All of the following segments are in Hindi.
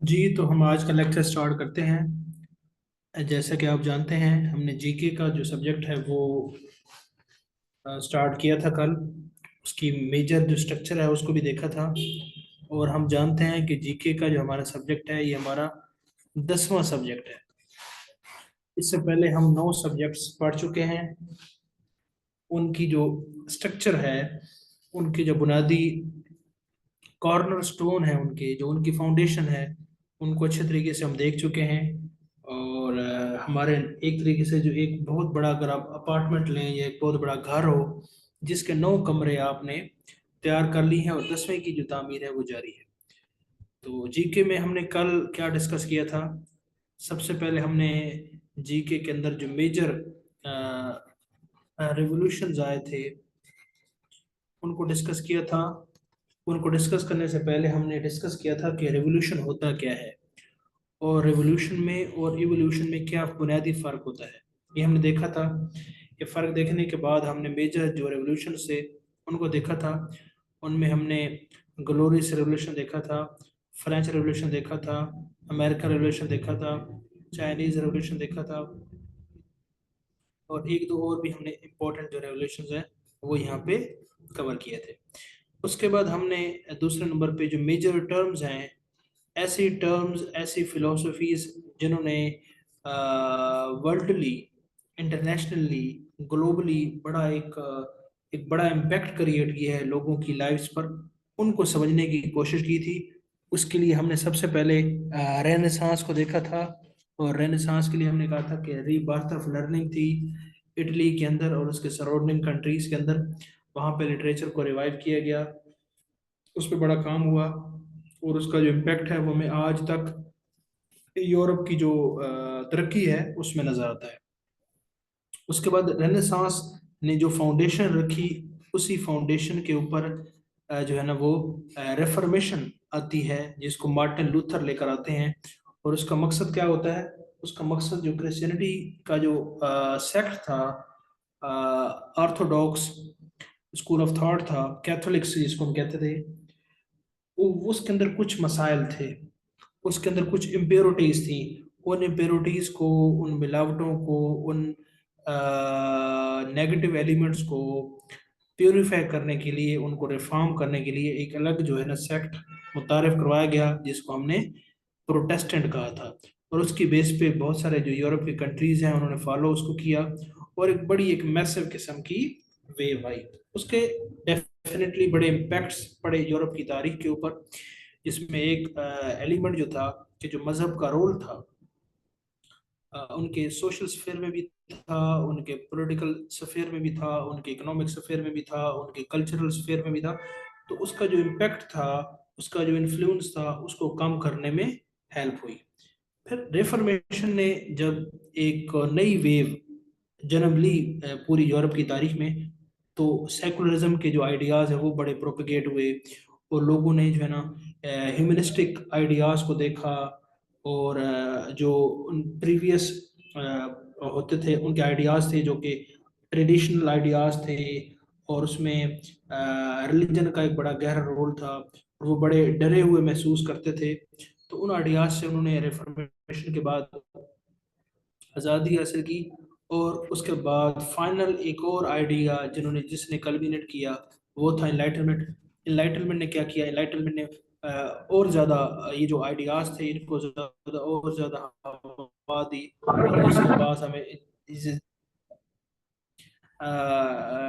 जी, तो हम आज का लेक्चर स्टार्ट करते हैं। जैसा कि आप जानते हैं, हमने जीके का जो सब्जेक्ट है वो स्टार्ट किया था कल। उसकी मेजर जो स्ट्रक्चर है उसको भी देखा था। और हम जानते हैं कि जीके का जो हमारा सब्जेक्ट है ये हमारा 10वां सब्जेक्ट है। इससे पहले हम 9 सब्जेक्ट्स पढ़ चुके हैं। उनकी जो स्ट्रक्चर है, उनकी जो बुनियादी कॉर्नर स्टोन है, उनके जो उनकी फाउंडेशन है, उनको अच्छे तरीके से हम देख चुके हैं। और हमारे एक तरीके से जो एक बहुत बड़ा, अगर आप अपार्टमेंट लें या एक बहुत बड़ा घर हो जिसके 9 कमरे आपने तैयार कर ली हैं और 10वें की जो तामीर है वो जारी है। तो जीके में हमने कल क्या डिस्कस किया था? सबसे पहले हमने जीके के अंदर जो मेजर रिवोल्यूशंस आए थे उनको डिस्कस किया था। उनको डिस्कस करने से पहले हमने डिस्कस किया था कि रेवोल्यूशन होता क्या है, और रेवोल्यूशन में और इवोल्यूशन में क्या बुनियादी फर्क होता है, ये हमने देखा था। ये फर्क देखने के बाद हमने मेजर जो रेवोल्यूशन से उनको देखा था। उनमें हमने ग्लोरियस रेवोल्यूशन देखा था, फ्रेंच रेवोल्यूशन देखा था, अमेरिकन रेवोल्यूशन देखा था, चाइनीज रेवोल्यूशन देखा था, और एक दो और भी हमने इम्पोर्टेंट जो रेवोल्यूशन हैं वो यहाँ पे कवर किए थे। उसके बाद हमने दूसरे नंबर पे जो मेजर टर्म्स हैं, ऐसी टर्म्स, ऐसी फिलोसफीज जिन्होंने वर्ल्डली, इंटरनेशनली, ग्लोबली बड़ा एक बड़ा इम्पैक्ट क्रिएट किया है लोगों की लाइफ्स पर, उनको समझने की कोशिश की थी। उसके लिए हमने सबसे पहले रेनेसांस को देखा था। और रेनेसांस के लिए हमने कहा था कि रीबर्थ ऑफ लर्निंग थी इटली के अंदर और उसके सराउंडिंग कंट्रीज के अंदर। वहाँ पे लिटरेचर को रिवाइव किया गया, उस पर बड़ा काम हुआ, और उसका जो इम्पैक्ट है वो हमें आज तक यूरोप की जो तरक्की है उसमें नजर आता है। उसके बाद रेनेसांस ने जो फाउंडेशन रखी, उसी फाउंडेशन के ऊपर जो है ना वो रेफर्मेशन आती है, जिसको मार्टिन लूथर लेकर आते हैं। और उसका मकसद क्या होता है? उसका मकसद जो क्रिश्चियनिटी का जो सेक्ट था, ऑर्थोडॉक्स स्कूल ऑफ थॉट था, कैथोलिक्स जिसको हम कहते थे, वो उसके अंदर कुछ मसाइल थे, उसके अंदर कुछ इम्प्योरिटीज थी। उन इम्प्योरिटीज को, उन मिलावटों को, उन नेगेटिव एलिमेंट्स को प्योरीफाई करने के लिए, उनको रिफॉर्म करने के लिए एक अलग जो है ना सेक्ट मुतारफ करवाया गया, जिसको हमने प्रोटेस्टेंट कहा था। और उसकी बेस पे बहुत सारे जो यूरोप की कंट्रीज हैं उन्होंने फॉलो उसको किया, और एक बड़ी, एक मैसिव किस्म की वेव आई। उसके डेफिनेटली बड़े इम्पैक्ट्स पड़े यूरोप की तारीख के ऊपर, जिसमें एक एलिमेंट जो था कि जो मजहब का रोल था उनके सोशल स्फीयर में भी था, उनके पॉलिटिकल स्फीयर में भी था, उनके इकोनॉमिक स्फीयर में भी था, उनके कल्चरल स्फीयर में भी था। तो उसका जो इम्पैक्ट था, उसका जो इन्फ्लुएंस था, उसको कम करने में हेल्प हुई। फिर रिफॉर्मेशन ने जब एक नई वेव जन्म ली पूरी यूरोप की तारीख में, तो सेकुलरिज्म के जो आइडियाज है वो बड़े प्रोपिगेट हुए, और लोगों ने जो है ना ह्यूमनिस्टिक आइडियाज को देखा। और जो प्रीवियस होते थे उनके आइडियाज थे जो कि ट्रेडिशनल आइडियाज थे, और उसमें रिलीजन का एक बड़ा गहरा रोल था, और वो बड़े डरे हुए महसूस करते थे। तो उन आइडियाज से उन्होंने रिफॉर्मेशन के बाद आज़ादी हासिल की। और उसके बाद फाइनल एक और आइडिया जिसने कल्मिनेट किया, वो था इनलाइटनमेंट। इनलाइटनमेंट ने क्या किया? इनलाइटनमेंट ने और ज़्यादा ये जो आइडियाज़ थे इनको ज़्यादा और ज़्यादा हवा दी। और जिसके बाद हमें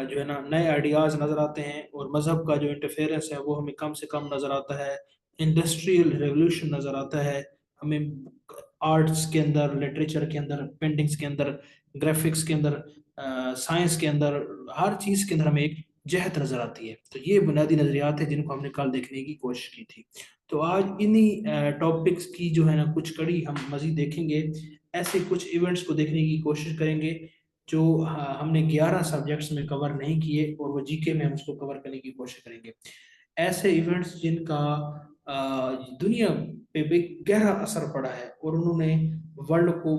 जो है ना नए आइडियाज़ नज़र आते हैं, और मज़हब का जो इंटरफेरेंस है वो हमें कम से कम नज़र आता है। इंडस्ट्रियल रेवोल्यूशन नज़र आता है हमें, आर्ट्स के अंदर, लिटरेचर के अंदर, पेंटिंग्स के अंदर, ग्राफिक्स के अंदर, साइंस के अंदर, हर चीज़ के अंदर हमें एक जहत नज़र आती है। तो ये बुनियादी नज़रियात है जिनको हमने कल देखने की कोशिश की थी। तो आज इन्हीं टॉपिक्स की जो है ना कुछ कड़ी हम मज़ीद देखेंगे। ऐसे कुछ इवेंट्स को देखने की कोशिश करेंगे जो हमने 11 सब्जेक्ट्स में कवर नहीं किए, और वो जीके में हम उसको कवर करने की कोशिश करेंगे। ऐसे इवेंट्स जिनका दुनिया पे भी गहरा असर पड़ा है, और उन्होंने वर्ल्ड को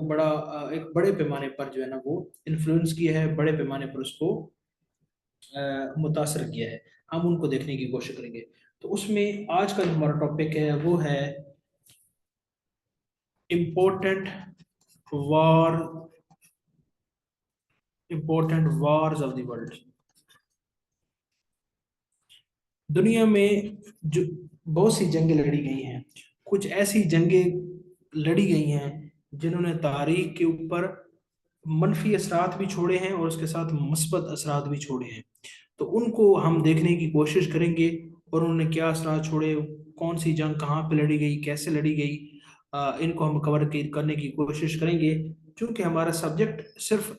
एक बड़े पैमाने पर जो है ना वो इन्फ्लुएंस किया है, बड़े पैमाने पर उसको मुतासर किया है। हम उनको देखने की कोशिश करेंगे। तो उसमें आज का जो हमारा टॉपिक है वो है important war important wars of the world. दुनिया में जो बहुत सी जंगें लड़ी गई हैं, कुछ ऐसी जंगें लड़ी गई हैं जिन्होंने तारीख के ऊपर मनफी असरात भी छोड़े हैं और उसके साथ मुस्बत असरात भी छोड़े हैं। तो उनको हम देखने की कोशिश करेंगे और उन्होंने क्या असरात छोड़े, कौन सी जंग कहाँ पे लड़ी गई, कैसे लड़ी गई, इनको हम करने की कोशिश करेंगे। क्योंकि हमारा सब्जेक्ट सिर्फ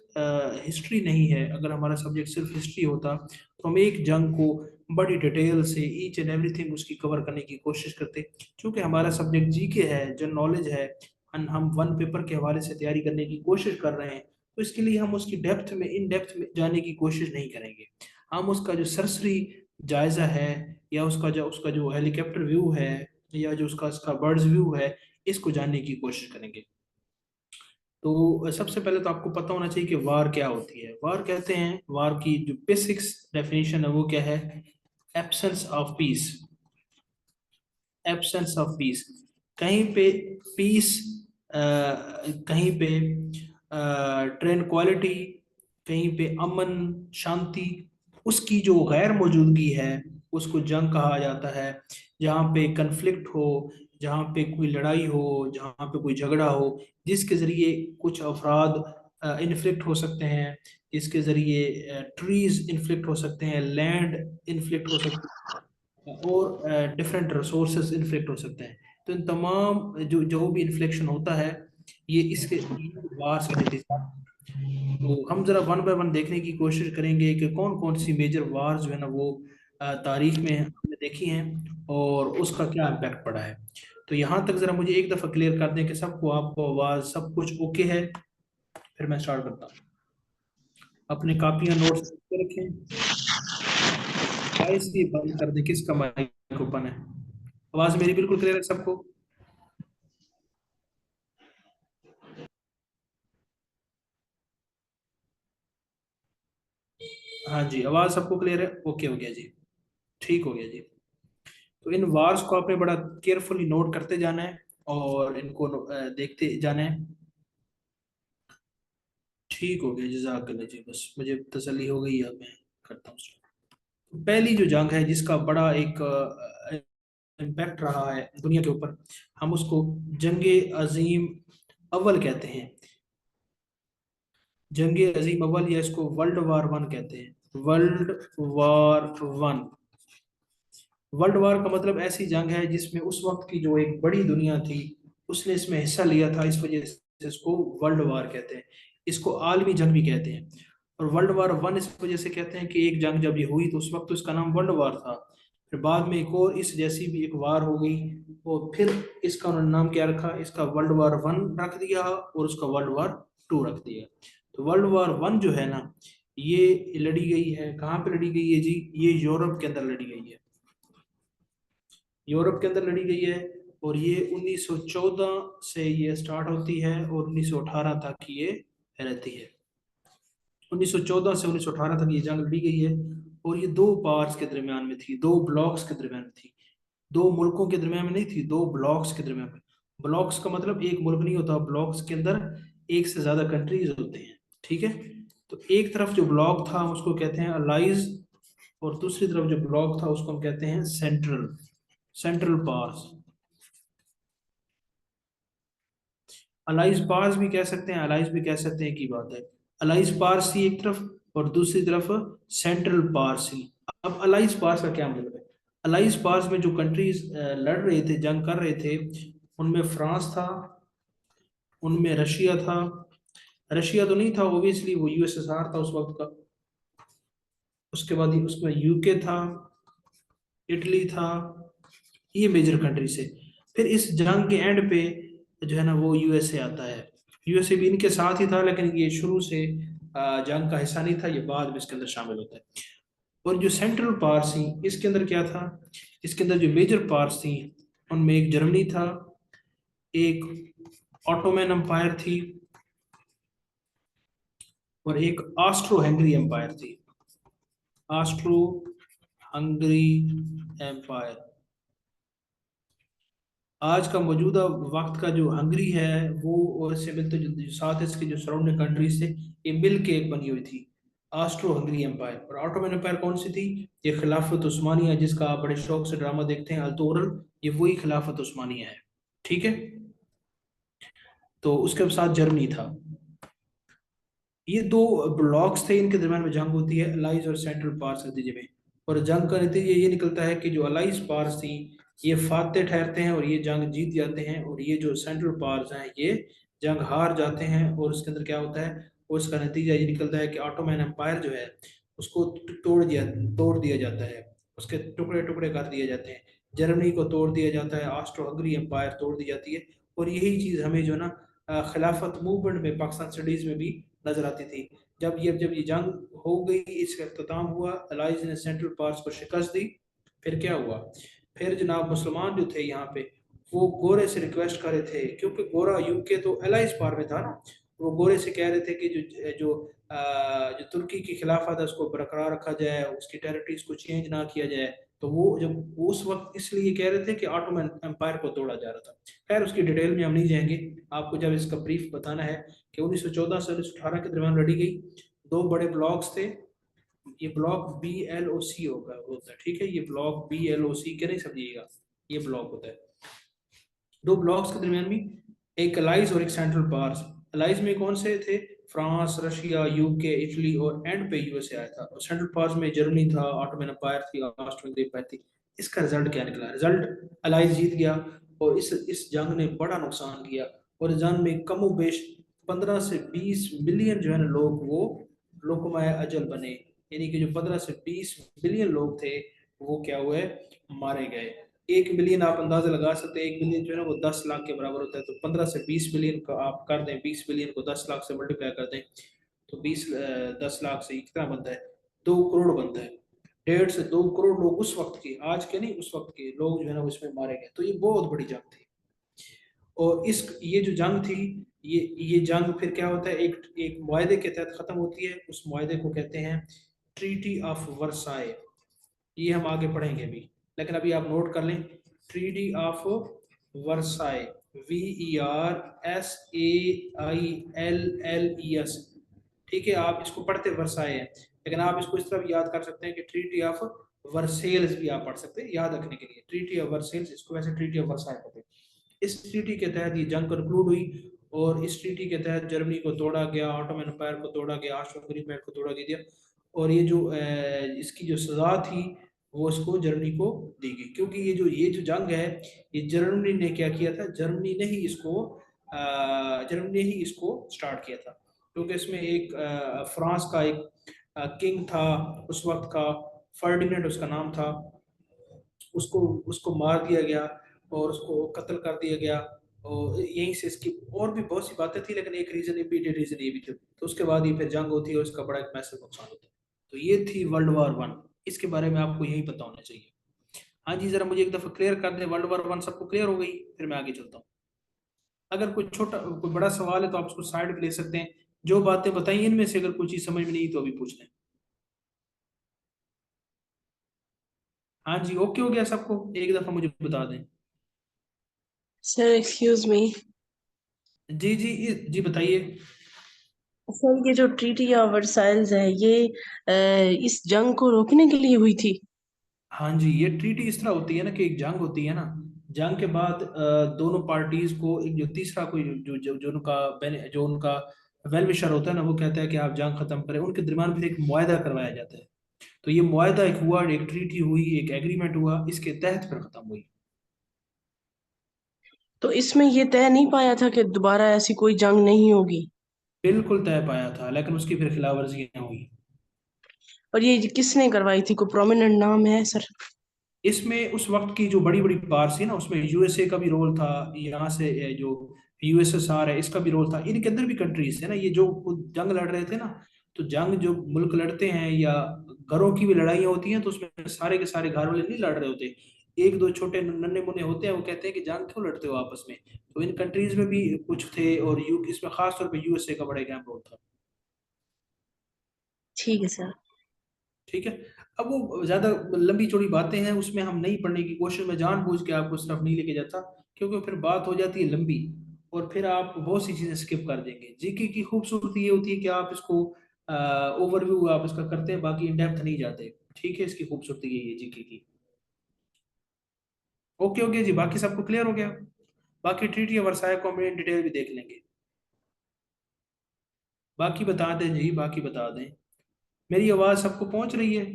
हिस्ट्री नहीं है। अगर हमारा सब्जेक्ट सिर्फ हिस्ट्री होता तो हम एक जंग को बड़ी डिटेल से ईच एंड एवरीथिंग उसकी कवर करने की कोशिश करते। क्योंकि हमारा सब्जेक्ट जीके है, जनरल नॉलेज है, हम वन पेपर के हवाले से तैयारी करने की कोशिश कर रहे हैं, तो इसके लिए हम उसकी डेप्थ में इन डेप्थ में जाने की कोशिश नहीं करेंगे। हम उसका जो सरसरी जायजा है, या उसका जो हेलीकॉप्टर व्यू है, या जो उसका उसका बर्ड्स व्यू है, इसको जानने की कोशिश करेंगे। तो सबसे पहले तो आपको पता होना चाहिए कि वार क्या होती है। वार कहते हैं, वार की जो बेसिक्स डेफिनेशन है वो क्या है? Absence of peace. Absence of peace. कहीं पे पीस, कहीं पे ट्रेनक्वालिटी, कहीं पे अमन शांति, उसकी जो गैर मौजूदगी है उसको जंग कहा जाता है। जहाँ पे कन्फ्लिक्ट हो, जहाँ पे कोई लड़ाई हो, जहाँ पे कोई झगड़ा हो, जिसके जरिए कुछ अफराद इन्फ्लिक्ट हो सकते हैं, जिसके जरिए ट्रीज इन्फ्लिक्ट हो सकते हैं, लैंड इन्फ्लिक्ट हो सकती है, और डिफरेंट रिसोर्सेज इन्फ्लिक्ट हो सकते हैं। तो इन तमाम जो जो भी इन्फ्लेक्शन होता है, ये वार्स का नतीजा। तो हम जरा वन बाय वन देखने की कोशिश करेंगे कि कौन कौन सी मेजर वार्स जो है ना वो तारीख में हमने देखी हैं और उसका क्या इम्पैक्ट पड़ा है। तो यहाँ तक जरा मुझे एक दफ़ा क्लियर कर दें कि सबको, आपको आवाज़ सब कुछ ओके है, फिर मैं स्टार्ट करता हूँ। अपने कापियाँ नोट्स रखें। वॉइस भी बंद कर दें, किसका माइक ओपन है? आवाज़ मेरी बिल्कुल क्लियर है सबको? हाँ जी, आवाज़ सबको क्लियर है? ओके हो गया जी, ठीक हो गया जी। तो इन वार्स को आपने बड़ा केयरफुली नोट करते जाना है और इनको देखते जाना है। ठीक हो गया, जज़ाकल्लाह जी, बस मुझे तसल्ली हो गई है, अब मैं करता हूँ start। तो पहली जो जंग है जिसका बड़ा एक इम्पैक्ट रहा है दुनिया के ऊपर, हम उसको जंगे अजीम अव्वल कहते हैं। जंगे अजीम अव्वल, या इसको वर्ल्ड वार वन कहते हैं। World war one. World war का मतलब ऐसी जंग है जिसमें उस वक्त की जो एक बड़ी दुनिया थी उसने इसमें हिस्सा लिया था, इस वजह से इसको वर्ल्ड वार कहते हैं। इसको आलमी जंग भी कहते हैं। और वर्ल्ड वार वन इस वजह से कहते हैं कि एक जंग जब ये हुई तो उस वक्त तो इसका नाम वर्ल्ड वार था, फिर बाद में एक और इस जैसी भी एक वार हो गई, और फिर इसका उन्होंने नाम क्या रखा, इसका वर्ल्ड वार वन रख दिया और उसका वर्ल्ड वार टू रख दिया। तो वर्ल्ड वार वन जो है ना, ये लड़ी गई है, कहाँ पे लड़ी गई है जी? ये यूरोप के अंदर लड़ी गई है। यूरोप के अंदर लड़ी गई है, और ये 1914 से ये स्टार्ट होती है और 1918 तक ये रहती है। 1914 से 1918 तक ये जंग लड़ी गई है, और ये दो पार्ट्स के दरमियान में थी, दो ब्लॉक्स के दरमियान में थी। दो मुल्कों के दरमियान में नहीं थी, दो ब्लॉक्स के दरमियान में। ब्लॉक्स का मतलब एक मुल्क नहीं होता, ब्लॉक्स के अंदर एक से ज्यादा कंट्रीज होते हैं। ठीक है। तो एक तरफ जो ब्लॉक था उसको कहते हैं अलाइज, और दूसरी तरफ जो ब्लॉक था उसको हम कहते हैं central, central powers. Allies powers भी कह सकते हैं, अलाइज भी कह सकते हैं, की बात है। अलाइज पार्स थी एक तरफ, और दूसरी तरफ सेंट्रल पार्स थी। अब अलाइज पार्स का क्या मतलब है? अलाइज पार्स में जो कंट्रीज लड़ रहे थे, जंग कर रहे थे, उनमें फ्रांस था, उनमें रशिया था। रशिया तो नहीं था ओबियसली, वो यूएसएसआर था उस वक्त का। उसके बाद उसमें यूके था, इटली था, ये मेजर कंट्री से। फिर इस जंग के एंड पे जो है ना वो यूएसए आता है। यूएसए भी इनके साथ ही था, लेकिन ये शुरू से जंग का हिस्सा नहीं था, ये बाद में इसके अंदर शामिल होता है। और जो सेंट्रल पार्स थी इसके अंदर क्या था? इसके अंदर जो मेजर पार्स थी उनमें एक जर्मनी था, एक ऑटोमन एम्पायर थी, और एक ऑस्ट्रो हंगरी एम्पायर थी। Austro Hungary empire. आज का मौजूदा वक्त का जो हंगरी है वो, और इससे मिलते जो साथ इसके जो सराउंडिंग कंट्रीज थे, ये मिल के एक बनी हुई थी ऑस्ट्रो हंगरी एम्पायर। और ऑटोमन एम्पायर कौन सी थी? ये खिलाफत उस्मानिया, जिसका आप बड़े शौक से ड्रामा देखते हैं अल्तोरल, ये वही खिलाफत उस्मानिया है। ठीक है। तो उसके साथ जर्मनी था। ये दो ब्लॉक्स थे, इनके दरम्यान में जंग होती है अलाइज और सेंट्रल पार्स के नतीजे में। और जंग का नतीजा ये निकलता है कि जो अलाइज पार्स थी ये फाते ठहरते हैं और ये जंग जीत जाते हैं, और ये जो सेंट्रल पार्स हैं ये जंग हार जाते हैं। और उसके अंदर क्या होता है, और उसका नतीजा ये निकलता है कि ऑटोमन एम्पायर जो है उसको तोड़ दिया जाता है, उसके टुकड़े टुकड़े कर दिए जाते हैं। जर्मनी को तोड़ दिया जाता है, ऑस्ट्रो हंगरी एम्पायर तोड़ दी जाती है। और यही चीज़ हमें जो ना खिलाफत मूवमेंट में पाकिस्तान स्टडीज में भी नजर आती थी। जब ये जंग हो गई, इसका अख्ताम हुआ, अलाइज ने सेंट्रल पार्स को शिकस्त दी। फिर क्या हुआ? फिर जनाब मुसलमान जो थे यहाँ पे, वो गोरे से रिक्वेस्ट कर रहे थे, क्योंकि गोरा यूके तो अलाइज पार में था ना। वो गोरे से कह रहे थे कि जो जो जो तुर्की की खिलाफत है उसको बरकरार रखा जाए, उसकी टेरिटरीज को चेंज ना किया जाए। तो वो उस वक्त इसलिए कह रहे थे कि ऑटोमन एम्पायर को तोड़ा जा रहा था। खैर उसकी डिटेल में हम नहीं जाएंगे। आपको जब इसका ब्रीफ बताना है कि 1914 से 1918 के दरमियान लड़ी गई दो बड़े ब्लॉक्स थे। ये ब्लॉक BLOC होता है, ठीक है। ये ब्लॉक BLOC के नहीं समझिएगा, ये ब्लॉक होता है। दो ब्लॉक्स के दरमियान में एक अलाइज और एक सेंट्रल पावर्स। अलाइज में कौन से थे? फ्रांस, रशिया, यूके, इटली और एंड पे यूएसए आया था। और सेंट्रल पावर्स में जर्मनी था, ऑटोमन एम्पायर थी, ऑस्ट्रो एम्पायर थी। इसका रिजल्ट क्या निकला? रिजल्ट अलाइज जीत गया, और इस जंग ने बड़ा नुकसान किया। और इस जंग में कमो बेश 15 से 20 मिलियन जो है ना लोग, वो लोकमाय अजल बने। यानी कि जो 15 से 20 मिलियन लोग थे वो क्या हुए? मारे गए। 1 मिलियन आप अंदाजा लगा सकते हैं, 1 मिलियन जो है ना वो 10 लाख के बराबर होता है। तो 15 से 20 मिलियन का आप कर दें, 20 मिलियन को 10 लाख से मल्टीप्लाई कर दें, तो 10 लाख से कितना बनता है? 2 करोड़ बनता है। 1.5 से 2 करोड़ लोग उस वक्त के, आज के नहीं, उस वक्त के लोग जो है ना उसमें मारे गए। तो ये बहुत बड़ी जंग थी। और इस ये जो जंग थी, ये जंग फिर क्या होता है, एक एक मुआहदे के तहत खत्म होती है। उस मुआहदे को कहते हैं ट्रीटी ऑफ वर्साई। ये हम आगे पढ़ेंगे अभी, लेकिन अभी आप नोट कर लें, ट्रीटी ऑफ वर्साई, VERSAILLES। ठीक है, आप इसको पढ़ते वर्साई है, लेकिन आप इसको इस तरह भी याद कर सकते हैं कि ट्रीटी ऑफ वर्सेल्स भी आप पढ़ सकते हैं, याद रखने के लिए। ट्रीटी ऑफ वर्सेल्स, इसको वैसे ट्रीटी ऑफ वर्साई कहते हैं। इस ट्रीटी के तहत ये जंग कंक्लूड हुई, और इस ट्रीटी के तहत जर्मनी को तोड़ा गया, ऑटोमन एम्पायर को तोड़ा गया, ऑस्ट्रो हंगरी एम्पायर को तोड़ा गया। और ये जो इसकी जो सजा थी वो इसको जर्मनी को दी गई, क्योंकि ये जो जंग है, ये जर्मनी ने क्या किया था? जर्मनी ने ही इसको स्टार्ट किया था। क्योंकि इसमें एक फ्रांस का एक किंग था उस वक्त का, फर्डिनेंड उसका नाम था। उसको उसको मार दिया गया और उसको कत्ल कर दिया गया। और यहीं से इसकी और भी बहुत सी बातें थी, लेकिन एक रीजन, इमीडिएट रीजन ये भी था। तो उसके बाद ये फिर जंग होती है और उसका बड़ा एक मैसेज नुकसान होता है। तो ये थी वर्ल्ड वॉर 1। इसके बारे में आपको यही पता होना चाहिए। हाँ जी, जरा मुझे एक दफा क्लियर कर दें, वर्ल्ड वॉर 1 सबको क्लियर हो गई? फिर मैं आगे चलता हूँ। अगर कोई बड़ा सवाल है तो आप उसको साइड पे ले सकते हैं। जो बातें बताई इनमें से अगर कोई चीज समझ में नहीं तो अभी पूछ लें। हाँ जी, ओके हो गया सबको? एक दफा मुझे बता दें। Sir excuse me. जी जी, जी बताइए। सर ये जो ट्रीटी ऑफ वर्साइल्स है ये इस जंग को रोकने के लिए हुई थी। हाँ जी, ये ट्रीटी इस तरह होती है ना कि एक जंग होती है ना, जंग के बाद दोनों पार्टीज को एक जो तीसरा कोई जो उनका वेल विशर होता है ना, वो कहता है कि आप जंग खत्म करें, उनके दरमियान फिर एक मुआहदा करवाया जाता है। तो ये मुआहदा एक हुआ, एक ट्रीटी हुई, एक एग्रीमेंट हुआ, इसके तहत फिर खत्म हुई। तो इसमें ये तय नहीं पाया था कि दोबारा ऐसी कोई जंग नहीं होगी। बिल्कुल तय पाया था, लेकिन उसकी फिर खिलाफवर्जियां हुई। और ये किसने करवाई थी, कोई प्रोमिनेंट नाम है सर? इसमें उस वक्त की जो बड़ी बड़ी पार्स थी ना, उसमें यूएसए का भी रोल था। यहाँ से जो USSR है इसका भी रोल था। इनके अंदर भी कंट्रीज है ना, ये जो खुद जंग लड़ रहे थे ना। तो जंग जो मुल्क लड़ते हैं या घरों की भी लड़ाइयाँ होती हैं, तो उसमें सारे के सारे घर वाले नहीं लड़ रहे होते। एक दो छोटे नन्हे मुन्ने होते हैं, वो कहते हैं कि जंग क्यों लड़ते हो आपस में। तो इन कंट्रीज में भी कुछ थे, और यू इसमें खास तौर पे यूएसए का बड़ा अहम रोल था। ठीक है सर। ठीक है। अब वो ज्यादा लंबी चौड़ी बातें हैं, उसमें हम नहीं पढ़ने की कोशिश में जानबूझ के आपको उस तरफ नहीं लेके जाता, क्योंकि फिर बात हो जाती है लंबी और फिर आप बहुत सी चीजें स्किप कर देंगे। जीके की खूबसूरती ये होती है कि आप इसको ओवरव्यू आप इसका करते हैं, बाकी इन डेप्थ नहीं जाते। ठीक है, इसकी खूबसूरती यही है जीके की। ओके ओके जी, बाकी सबको क्लियर हो गया? बाकी ट्रीटी ऑफ वर्साई को हम इन डिटेल भी देख लेंगे। बाकी बता दें जी, बाकी बता दें। मेरी आवाज सबको पहुंच रही है?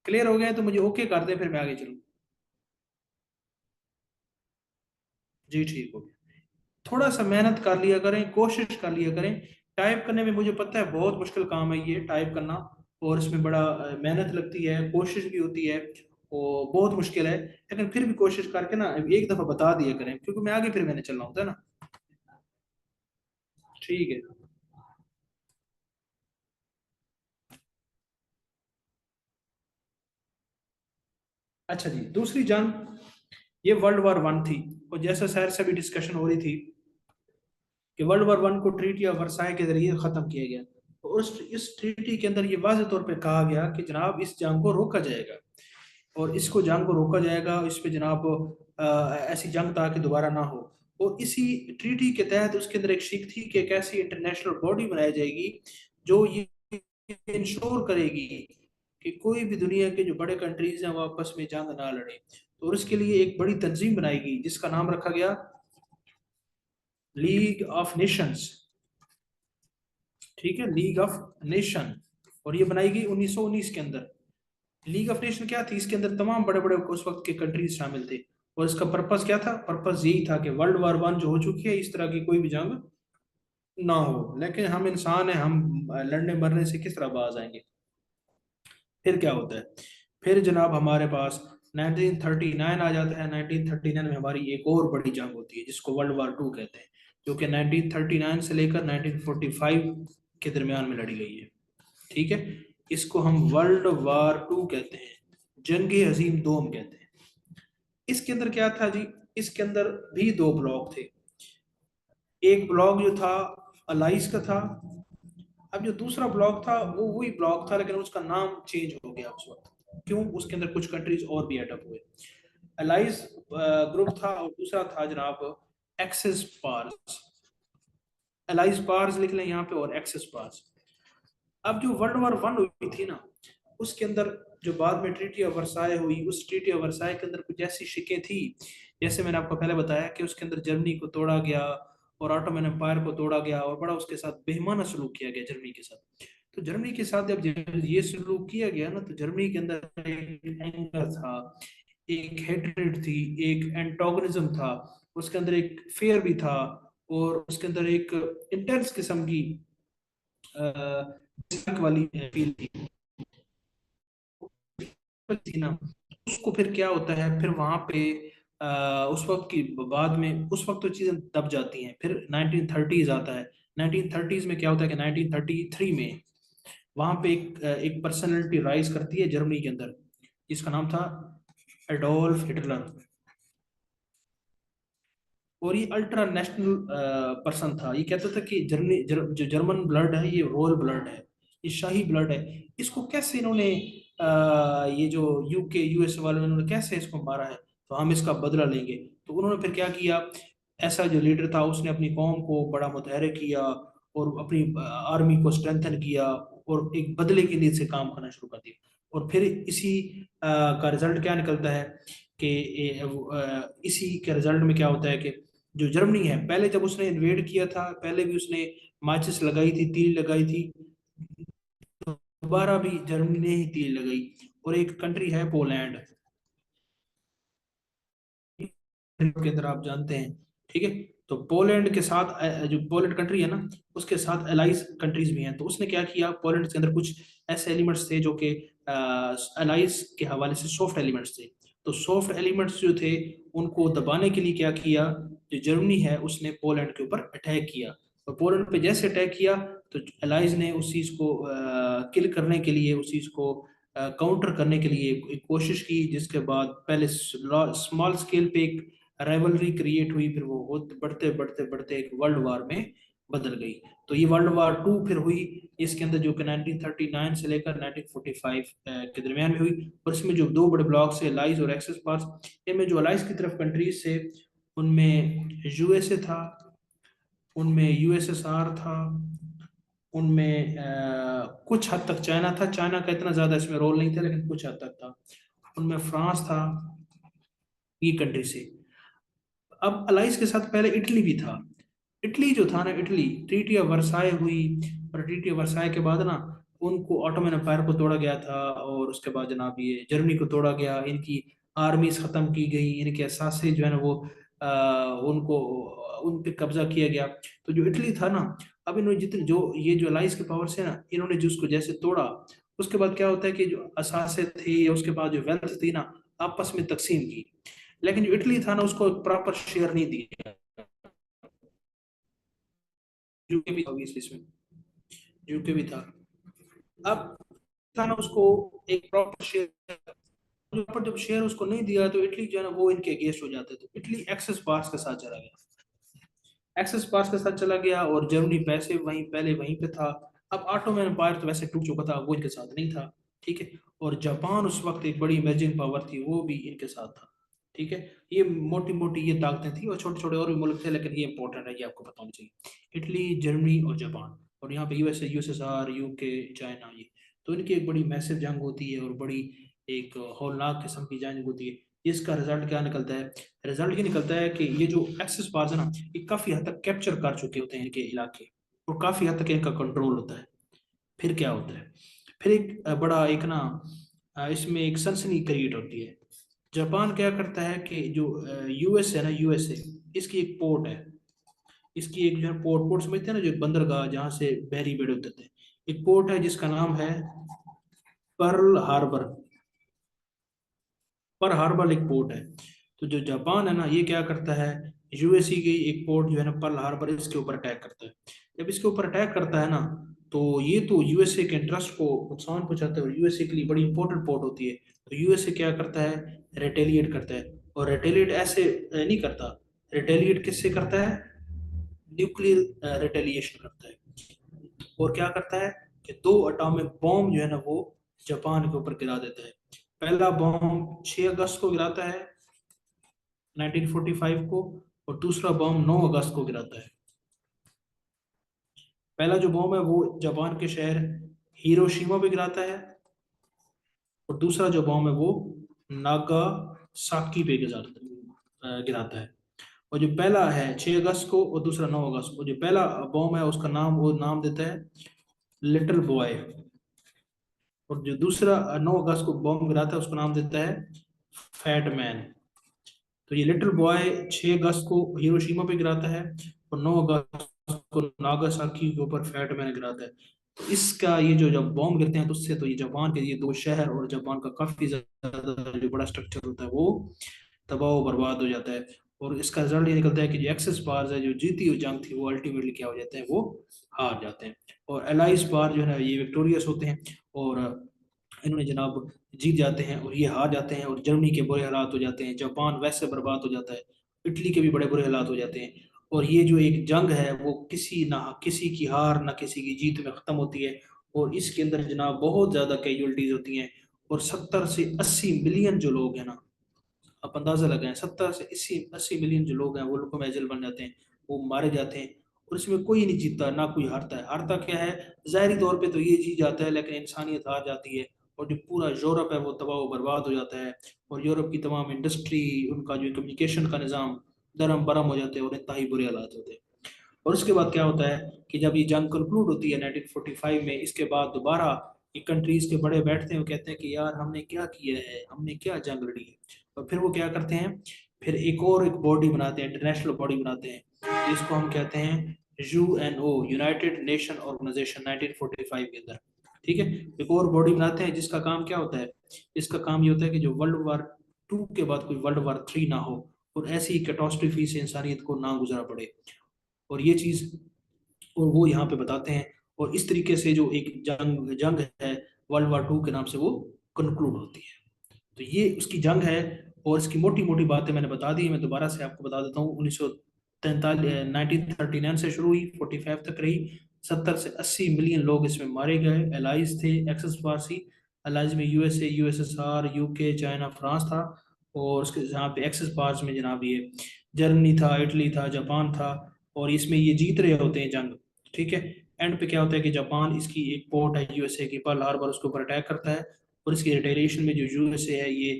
क्लियर हो गया है तो मुझे ओके कर दें, फिर मैं आगे चलूँ। जी ठीक हो गया। थोड़ा सा मेहनत कर लिया करें, कोशिश कर लिया करें। टाइप करने में मुझे पता है बहुत मुश्किल काम है ये टाइप करना, और इसमें बड़ा मेहनत लगती है, कोशिश भी होती है, और बहुत मुश्किल है। लेकिन फिर भी कोशिश करके ना एक दफा बता दिया करें, क्योंकि मैं आगे फिर मैंने चलना होता है ना। ठीक है। अच्छा जी, दूसरी जंग ये वर्ल्ड वॉर 1 थी। और जैसा शहर से भी डिस्कशन हो रही थी कि वर्ल्ड वॉर 1 को ट्रीटी ऑफ वर्साई के जरिए खत्म किया गया। तो उस इस ट्रीटी के अंदर ये वाज़ेह तौर पे कहा गया कि जनाब इस जंग को रोका जाएगा, और इसको जंग को रोका जाएगा, इस पे जनाब ऐसी जंग ताकि दोबारा ना हो। और इसी ट्रीटी के तहत उसके अंदर एक शीख थी कि एक ऐसी इंटरनेशनल बॉडी बनाई जाएगी जो ये इंश्योर करेगी कि कोई भी दुनिया के जो बड़े कंट्रीज हैं वो आपस में जंग ना लड़े। तो उसके लिए एक बड़ी तंजीम बनाई गई जिसका नाम रखा गया लीग ऑफ नेशंस। ठीक है, लीग ऑफ नेशन। और ये बनाई गई 1919 के अंदर। लीग ऑफ नेशन क्या थी? इसके अंदर तमाम बड़े बड़े उस वक्त के कंट्रीज शामिल थे। और इसका पर्पस क्या था? पर्पस यही था कि वर्ल्ड वॉर 1 जो हो चुकी है, इस तरह की कोई भी जंग ना हो। लेकिन हम इंसान हैं, हम लड़ने मरने से किस तरह बाज आएंगे? फिर क्या होता है? फिर जनाब हमारे पास 1939 आ जाता है। 1939 में हमारी एक और बड़ी जंग होती है जिसको वर्ल्ड वॉर 2 कहते हैं, जो कि 1939 से लेकर 1945 के दरमियान में लड़ी गई है। ठीक है, इसको हम वर्ल्ड वॉर 2 कहते हैं, जंग अजीम दोम कहते हैं। इसके अंदर क्या था जी? इसके अंदर भी दो ब्लॉक थे। एक ब्लॉक जो था अलाइज का था। अब जो दूसरा ब्लॉक था वो वही ब्लॉक था, लेकिन उसका नाम चेंज हो गया उस वक्त। क्यों? उसके अंदर कुछ कंट्रीज और भी एडअप हुए। अलाइज ग्रुप था, और दूसरा था जनाब एक्सेस पार्स। अलाइज पार्स लिख लें यहाँ पे, और एक्सेस पार्स। अब जो वर्ल्ड वॉर 1 हुई थी ना, उसके अंदर जो बाद में ट्रीटी ऑफ वर्साई हुई, उस ट्रीटी ऑफ वर्साई के अंदर कुछ ऐसी शिकें थी, जैसे मैंने आपको पहले बताया कि उसके अंदर जर्मनी को तोड़ा गया, और ऑटोमन एम्पायर को तोड़ा गया, और बड़ा उसके साथ बेईमाना सलूक किया गया जर्मनी के साथ। तो जर्मनी के साथ जब ये सलूक किया गया ना, तो जर्मनी के अंदर एक एंगर था, एक हेट्रेड थी, एक एंटोगनिज्म था, उसके अंदर एक फेयर भी था, और उसके अंदर एक इंटेंस किस्म की वाली फील थी थी ना। उसको फिर क्या होता है, फिर वहां पे उस वक्त की बाद में, उस वक्त तो चीजें दब जाती हैं। फिर 1930s आता है। 1930s में क्या होता है कि 1933 में वहां पे एक पर्सनैलिटी राइज करती है जर्मनी के अंदर, जिसका नाम था एडोल्फ हिटलर। और ये अल्ट्रा नेशनल पर्सन था। ये कहता था कि जो जर्मन ब्लड है ये रॉयल ब्लड है, ये शाही ब्लड है। इसको कैसे इन्होंने ये जो यूके यूएस वालों ने, इन्होंने कैसे इसको मारा है, तो हम इसका बदला लेंगे। तो उन्होंने फिर क्या किया? ऐसा जो लीडर था उसने अपनी कौम को बड़ा मुतहरिक किया, और अपनी आर्मी को स्ट्रेंथन किया, और एक बदले की नीयत से काम करना शुरू कर दिया। और फिर इसी का रिजल्ट क्या निकलता है कि इसी के रिजल्ट में क्या होता है कि जो जर्मनी है, पहले जब उसने इन्वेड किया था, पहले भी उसने माचिस लगाई थी, तील लगाई थी, दोबारा भी जर्मनी ने ही तीर लगाई। और एक कंट्री है पोलैंड के अंदर, आप जानते हैं। ठीक है, तो पोलैंड के साथ जो पोलैंड कंट्री है ना, उसके साथ अलाइज कंट्रीज भी हैं। तो उसने क्या किया, पोलैंड के अंदर कुछ ऐसे एलिमेंट्स थे जो कि अलाइज के हवाले से सॉफ्ट एलिमेंट्स थे। तो सॉफ्ट एलिमेंट्स जो थे उनको दबाने के लिए क्या किया, जो जर्मनी है उसने पोलैंड के ऊपर अटैक किया। और पोलैंड पे जैसे अटैक किया, तो अलाइज ने उस चीज को किल करने के लिए, उस चीज को काउंटर करने के लिए एक कोशिश की, जिसके बाद पहले स्मॉल स्केल पे एक राइवलरी क्रिएट हुई, फिर वो बढ़ते बढ़ते बढ़ते एक वर्ल्ड वार में बदल गई। तो ये वर्ल्ड वार टू फिर हुई, इसके अंदर जो कि 1939 से लेकर 1945 के दरमियान में हुई। और इसमें जो दो बड़े ब्लॉक्स है, अलाइज और एक्सेस पावर्स, इनमें जो अलाइज की तरफ कंट्रीज से, उनमें यूएसए था, उनमें यूएसएसआर था, उनमें कुछ हद तक चाइना था। चाइना का इतना ज्यादा इसमें रोल नहीं था, लेकिन कुछ हद तक था। उनमें फ्रांस था, ये कंट्री से। अब अलाइस के साथ पहले इटली भी था। इटली जो था ना, इटली ट्रीटी ऑफ वर्साई हुई, और ट्रीटी ऑफ वर्साई के बाद ना उनको ऑटोमन एम्पायर को तोड़ा गया था, और उसके बाद जनाब ये जर्मनी को तोड़ा गया, इनकी आर्मीज खत्म की गई, इनके असासे जो है ना वो उनको उन पे कब्जा किया गया। तो जो इटली था ना, अब इन्होंने जितने जो ये जो अलाइज के पावर से ना, इन्होंने जो उसको जैसे तोड़ा, उसके बाद क्या होता है कि जो असासे थे या उसके बाद जो वेल्थ थी ना, आपस में तकसीम की। लेकिन जो इटली था ना, उसको प्रॉपर शेयर नहीं दिया। यूके भी था obviously इसमें, यूके भी था। अब था ना उसको एक प्रॉपर शेयर, पर जब शेयर उसको नहीं दिया, तो इटली जो है ना वो इनके अगेंस्ट हो जाते। तो इटली एक्सेस पार्ट्स के साथ चला गया, एक्सेस पार्ट्स के साथ चला गया, और जर्मनी वैसे वहीं पहले वहीं पे था। अब ऑटोमन एम्पायर तो वैसे टूट चुका था, वो इनके साथ नहीं था। ठीक है। और जापान उस वक्त एक बड़ी इमेजिंग पावर थी, वो भी इनके साथ था। ठीक है। ये मोटी मोटी ये ताकतें थी, और छोटे छोटे और भी मुल्क थे, लेकिन ये इंपॉर्टेंट है, ये आपको पता होना चाहिए। इटली, जर्मनी और जापान, और यहाँ पे यूएसए, यूएसएसआर, यूके, चाइना, ये। तो इनकी एक बड़ी मैसिव जंग होती है, और बड़ी एक हौलनाक किस्म की जंग होती है। इसका रिजल्ट क्या निकलता है? रिजल्ट ये निकलता है कि ये जो एक्सेस पार्स है ना, ये काफी हद तक कैप्चर कर चुके होते हैं इनके इलाके, और काफी हद तक इनका कंट्रोल होता है। फिर क्या होता है? फिर एक बड़ा एक ना इसमें एक सनसनी क्रिएट होती है। जापान क्या करता है कि जो यूएस है ना, यूएसए, इसकी एक पोर्ट है, इसकी एक जो है पोर्ट, पोर्ट समझते हैं ना, जो बंदरगाह जहाँ से बहरी बेड़े उतरते हैं। एक पोर्ट है जिसका नाम है पर्ल हार्बर। पर हार्बर एक पोर्ट है। तो जो जापान है ना, ये क्या करता है, यूएसए की एक पोर्ट जो है ना पर्ल हार्बर, इसके ऊपर अटैक करता है। जब इसके ऊपर अटैक करता है ना, तो ये तो यूएसए के इंटरेस्ट को नुकसान पहुंचाता है, और यूएसए के लिए बड़ी इंपॉर्टेंट पोर्ट होती है। तो यूएसए क्या करता है, रिटेलिएट करता है। और रिटेलिएट ऐसे नहीं करता, रिटेलिएट किससे करता है? न्यूक्लियर रिटेलिएशन करता है। और क्या करता है कि दो एटॉमिक बॉम्ब जो है ना वो जापान के ऊपर गिरा देता है। पहला बॉम्ब 6 अगस्त को गिराता है, 1945 को। और दूसरा बॉम्ब 9 अगस्त को गिराता है। पहला जो बॉम्ब है वो जापान के शहर हिरोशिमा पे गिराता है, और दूसरा जो बॉम्ब है वो नागासाकी पे गिराता है। और जो पहला है 6 अगस्त को, और दूसरा 9 अगस्त को। जो पहला बॉम्ब है उसका नाम वो नाम देता है लिटिल बॉय, और जो दूसरा 9 अगस्त को बॉम्ब गिराता है उसका नाम देता है फैट मैन। तो ये लिटिल बॉय 6 अगस्त को हिरोशिमा पे गिराता है, और 9 अगस्त को नागासाकी के ऊपर फैट मैन गिराता है। तो इसका ये जो जब बॉम्ब गिरते हैं, तो उससे तो ये जापान के ये दो शहर और जापान का काफी ज्यादा जो बड़ा स्ट्रक्चर होता है वो तबाह और बर्बाद हो जाता है। और इसका रिजल्ट ये निकलता है कि जो एक्सेस पार्स है, जो जीती हुई जंग थी, वो अल्टीमेटली क्या हो जाते हैं, वो हार जाते हैं। और एलाइज पार जो है ना, ये विक्टोरियस होते हैं, और इन्होंने जनाब जीत जाते हैं, और ये हार जाते हैं, और जर्मनी के बुरे हालात हो जाते हैं, जापान वैसे बर्बाद हो जाता है, इटली के भी बड़े बुरे हालात हो जाते हैं। और ये जो एक जंग है वो किसी की हार ना किसी की जीत में खत्म होती है। और इसके अंदर जनाब बहुत ज्यादा कैजुअलिटीज होती हैं, और 70 से 80 मिलियन जो लोग हैं ना, आप अंदाजा लगाएं, 70 से 80 मिलियन जो लोग हैं वो लोगों में एजल बन जाते हैं, वो मारे जाते हैं। और इसमें कोई नहीं जीतता, ना कोई हारता है। हारता क्या है? जाहरी तौर पे तो ये जीत जाता है, लेकिन इंसानियत हार जाती है। और जो पूरा यूरोप है वो तबाह व बर्बाद हो जाता है, और यूरोप की तमाम इंडस्ट्री, उनका जो कम्युनिकेशन का निज़ाम दरम बरम हो जाते हैं, और इंतहाई बुरे हालात होते हैं। और उसके बाद क्या होता है कि जब ये जंग कंक्लूड होती है 1945 में, इसके बाद दोबारा ये कंट्रीज के बड़े बैठते हैं, वो कहते हैं कि यार हमने क्या किया है, हमने क्या जंग लड़ी है। और फिर वो क्या करते हैं, फिर एक बॉडी बनाते हैं, इंटरनेशनल बॉडी बनाते हैं, जिसको हम कहते हैं यूएनओ, यूनाइटेड नेशन ऑर्गेनाइजेशन, 1945 के अंदर। ठीक है। एक और बॉडी बनाते हैं जिसका काम क्या होता है, इसका काम ये होता है कि जो वर्ल्ड वार 2 के बाद कोई वर्ल्ड वार 3 ना हो, और ऐसी कैटास्ट्रफी से इंसानियत को ना गुजरा पड़े। और ये चीज, और वो यहाँ पे बताते हैं। और इस तरीके से जो एक जंग जंग है वर्ल्ड वार 2 के नाम से वो कंक्लूड होती है। तो ये उसकी जंग है, और इसकी मोटी मोटी बातें मैंने बता दी। मैं दोबारा से आपको बता देता हूँ। 1939 से शुरू हुई, 45 तक रही। 70 से 80 मिलियन लोग इसमें मारे गए। एलाइज थे, एक्सेस पारसी। एलाइज में USA, USSR, UK, China, France था। और उसके जहाँ पे एक्सेस पार्स में जनाब ये जर्मनी था, इटली था, जापान था। और इसमें ये जीत रहे होते हैं जंग, ठीक है। एंड पे क्या होता है कि जापान, इसकी एक पोर्ट है यूएसए की, पर्ल हार्बर, उसके ऊपर अटैक करता है। और इसकी रिटेलिएशन में जो यूएसए है ये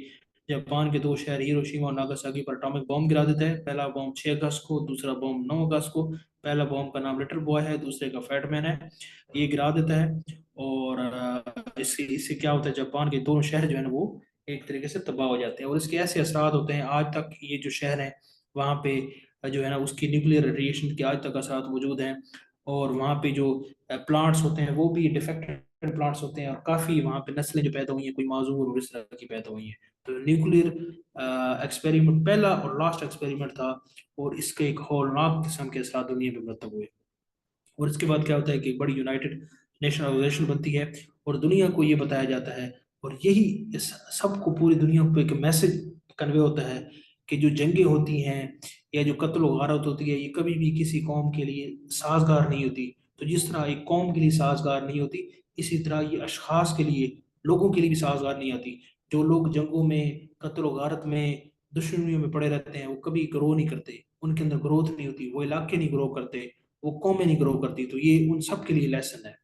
जापान के दो शहर हिरोशिमा और नागासाकी पर एटॉमिक बॉम्ब गिरा देता है। पहला बॉम्ब 6 अगस्त को, दूसरा बॉम्ब 9 अगस्त को। पहला बॉम्ब का नाम लिटिल बॉय है, दूसरे का फैटमैन है। ये गिरा देता है। और इससे इससे क्या होता है, जापान के दोनों शहर जो है ना वो एक तरीके से तबाह हो जाते हैं। और इसके ऐसे असरात होते हैं आज तक, ये जो शहर है वहाँ पे जो है ना उसकी न्यूक्लियर रेडिएशन के आज तक असरात मौजूद हैं। और वहाँ पे जो प्लांट्स होते हैं वो भी डिफेक्टेड प्लांट्स होते हैं, और काफ़ी वहाँ पे नस्लें जो पैदा हुई हैं कोई माजूर और इस तरह की पैदा हुई हैं। तो न्यूक्लियर एक्सपेरिमेंट पहला और लास्ट एक्सपेरिमेंट था, और इसके एक हौलनाक किस्म के असरात दुनिया में मरतब हुए। और इसके बाद क्या होता है कि एक बड़ी यूनाइटेड नेशन ऑर्गेनाइजेशन बनती है, और दुनिया को ये बताया जाता है। और यही इस सबको, पूरी दुनिया को एक मैसेज कन्वे होता है कि जो जंगें होती हैं या जो कत्ल व गारत होती है, ये कभी भी किसी कौम के लिए साजगार नहीं होती। तो जिस तरह एक कौम के लिए साजगार नहीं होती, इसी तरह ये अशखास के लिए, लोगों के लिए भी साजगार नहीं आती। जो लोग जंगों में, कत्ल व गारत में, दुश्मनियों में पड़े रहते हैं, वो कभी ग्रो नहीं करते, उनके अंदर ग्रोथ नहीं होती, वो इलाके नहीं ग्रो करते, वो कौमें नहीं ग्रो करती। तो ये उन सब के लिए लेसन है।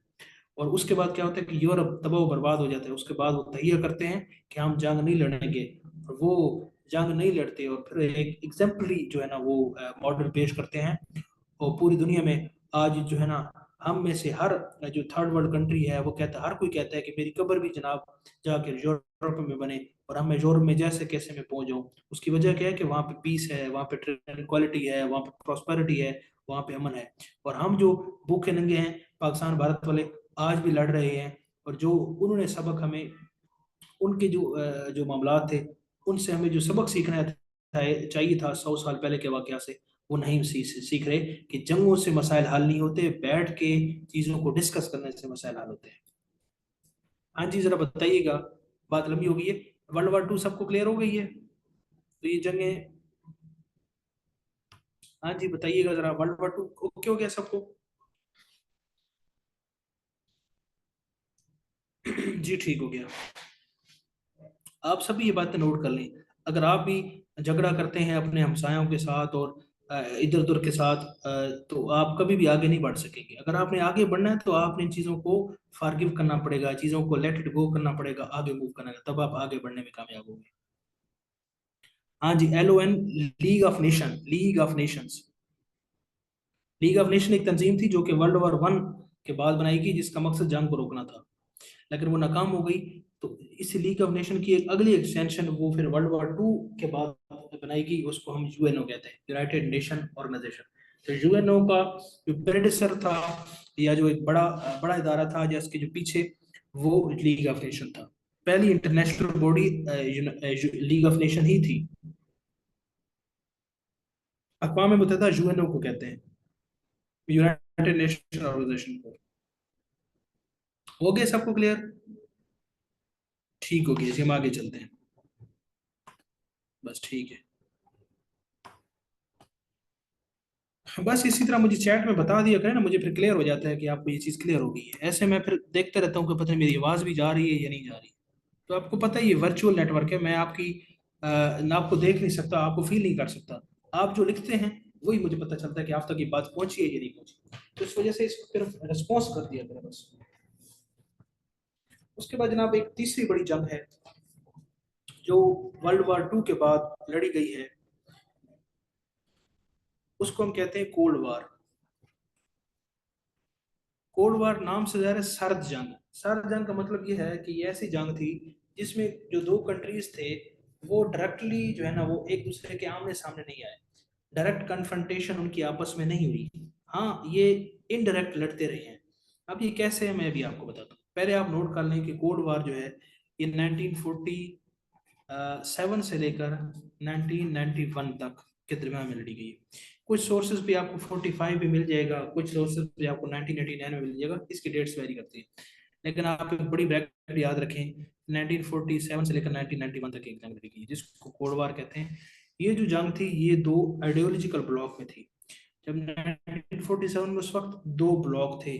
और उसके बाद क्या होता है कि यूरोप तबाह बर्बाद हो जाता है। उसके बाद वो तहिया करते हैं कि हम जंग नहीं लड़ेंगे, और वो जंग नहीं लड़ते, और फिर एक एग्जाम्पलरी जो है ना वो मॉडल पेश करते हैं। और पूरी दुनिया में आज जो है ना, हम में से हर जो थर्ड वर्ल्ड कंट्री है वो कहता है, हर कोई कहता है कि मेरी कब्र भी जनाब जाके यूरोप में बने, और हम मैं यूरोप में जैसे कैसे मैं पहुंच जाऊं। उसकी वजह क्या है कि वहाँ पे पीस है, वहाँ पे ट्रैंक्विलिटी है, वहाँ पे प्रॉस्पेरिटी है, वहाँ पे अमन है। और हम जो भूखे नंगे हैं, पाकिस्तान भारत वाले, आज भी लड़ रहे हैं। और जो उन्होंने सबक हमें, उनके जो मामलात थे, उनसे हमें जो सबक सीखना चाहिए था 100 साल पहले के वाकया से, वो नहीं सीख रहे कि जंगों से मसाइल हल नहीं होते, बैठ के चीज़ों को डिस्कस करने से मसाइल हल होते हैं। हाँ जी, जरा बताइएगा, बात लंबी हो गई है। वर्ल्ड वार 2 सबको क्लियर हो गई है, तो ये जंगें, हाँ जी बताइएगा जरा, वर्ल्ड वार 2 ओके हो गया सबको? जी ठीक हो गया। आप सभी ये बातें नोट कर लें। अगर आप भी झगड़ा करते हैं अपने हमसायों के साथ और इधर उधर के साथ, तो आप कभी भी आगे नहीं बढ़ सकेंगे। अगर आपने आगे बढ़ना है तो आपने इन चीज़ों को फारगिव करना पड़ेगा, चीज़ों को लेट इट गो करना पड़ेगा, आगे मूव करना है, तब आप आगे बढ़ने में कामयाब होंगे। हाँ जी, LON, league of Nations. League of nation एक तंजीम थी जो कि वर्ल्ड वार 1 के बाद बनाई गई, जिसका मकसद जंग को रोकना था, लेकिन वो नाकाम हो गई। तो इस लीग ऑफ नेशन की एक अगली एक्सटेंशन वो फिर वर्ल्ड वार 2 के बाद बनाई गई, उसको हम यूएनओ कहते हैं, यूनाइटेड नेशन ऑर्गेनाइजेशन। तो यूएनओ का जो प्रेडेसर था, या जो एक बड़ा बड़ा इदारा था जिसके जो पीछे, वो लीग ऑफ नेशन था। पहली international body League of Nation ही थी। अक़वाम मुत्तहिदा यूएनओ को कहते हैं, यूनाइटेड नेशन ऑर्गेनाइजेशन को। हो गया सबको क्लियर? ठीक हो गया जी, हम आगे चलते हैं। बस ठीक है। बस इसी तरह मुझे चैट में बता दिया करें ना, मुझे फिर क्लियर हो जाता है कि आपको ये चीज़ क्लियर हो गई है। ऐसे मैं फिर देखते रहता हूँ कि पता नहीं मेरी आवाज़ भी जा रही है या नहीं जा रही। तो आपको पता है ये वर्चुअल नेटवर्क है, मैं आपकी ना आपको देख नहीं सकता, आपको फील नहीं कर सकता। आप जो लिखते हैं वही मुझे पता चलता है कि आप तक ये बात पहुंची है या नहीं पहुंची। तो इस वजह से इसको फिर रिस्पॉन्स कर दिया करें बस। उसके बाद जनाब एक तीसरी बड़ी जंग है जो वर्ल्ड वार 2 के बाद लड़ी गई है, उसको हम कहते हैं कोल्ड वार। कोल्ड वार नाम से ज़ाहिर है सर्द जंग। सर्द जंग का मतलब ये है कि ये ऐसी जंग थी जिसमें जो दो कंट्रीज थे वो डायरेक्टली जो है ना वो एक दूसरे के आमने सामने नहीं आए, डायरेक्ट कन्फ्रंटेशन उनकी आपस में नहीं हुई। हाँ, ये इनडायरेक्ट लड़ते रहे हैं। अब ये कैसे है मैं भी आपको बताता हूँ। पहले आप नोट कर लें कि कोल्ड वार जो है ये 1947 से लेकर 1991 तक के दरम्यान में लड़ी गई है। कुछ सोर्सेज पे आपको 45 भी मिल जाएगा, कुछ सोर्सेज पे आपको 1989 में मिल जाएगा, इसकी डेट्स वेरी करती है। लेकिन आप एक बड़ी ब्रैकेट याद रखें, 1947 से लेकर 1991 तक एक जंग लड़ी गई जिसको कोल्ड वार कहते हैं। ये जो जंग थी ये दो आइडियोलॉजिकल ब्लॉक में थी। जब 1947 में उस वक्त दो ब्लॉक थे,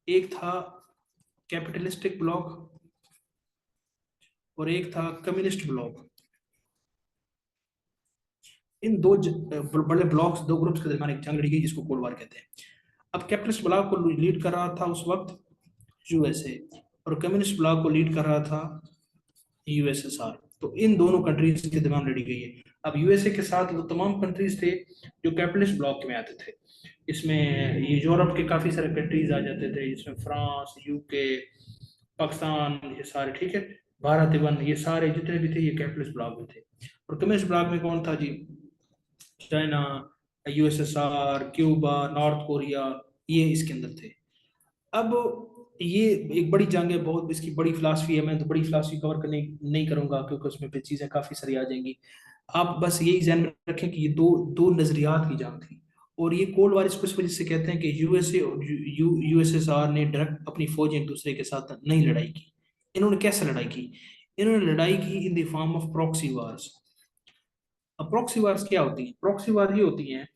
एक था कैपिटलिस्टिक ब्लॉक और एक था कम्युनिस्ट ब्लॉक। इन बड़े ब्लॉक्स, दो ग्रुप्स के दरमियान एक जंग लड़ी गई जिसको कोल्ड वार कहते हैं। अब कैपिटलिस्ट ब्लॉक को लीड कर रहा था उस वक्त यूएसए, और कम्युनिस्ट ब्लॉक को लीड कर रहा था यूएसएसआर। तो इन दोनों कंट्रीज के दरमियान लड़ी गई है। अब यूएसए के साथ वो तमाम कंट्रीज थे जो कैपिटलिस्ट ब्लॉक में आते थे। इसमें ये यूरोप के काफी सारे कंट्रीज आ जाते थे, जिसमें फ्रांस, यूके, पाकिस्तान, ये सारे, ठीक है, भारत इवन, ये सारे जितने भी थे ये कैपिटलिस्ट ब्लॉक में थे। और कम्युनिस्ट ब्लॉक में कौन था जी? China, USSR, Cuba, North Korea, ये इसके अंदर थे। अब ये एक बड़ी जंग है, बहुत इसकी बड़ी फिलासफी है। मैं तो बड़ी फिलासफी कवर करने नहीं करूंगा क्योंकि उसमें फिर चीजें काफी सारी आ जाएंगी। आप बस यही ध्यान में रखें कि ये दो दो नजरियात की जंग थी। और ये कोल्ड वॉर इसको इस वजह से कहते हैं कि यूएसए और यूएसएसआर ने डायरेक्ट अपनी फौज एक दूसरे के साथ नहीं लड़ाई की। इन्होंने कैसे लड़ाई की? इन्होंने लड़ाई की in the form of proxy wars. अब प्रॉक्सी वार्स क्या होती है? प्रॉक्सी वार ये होती हैं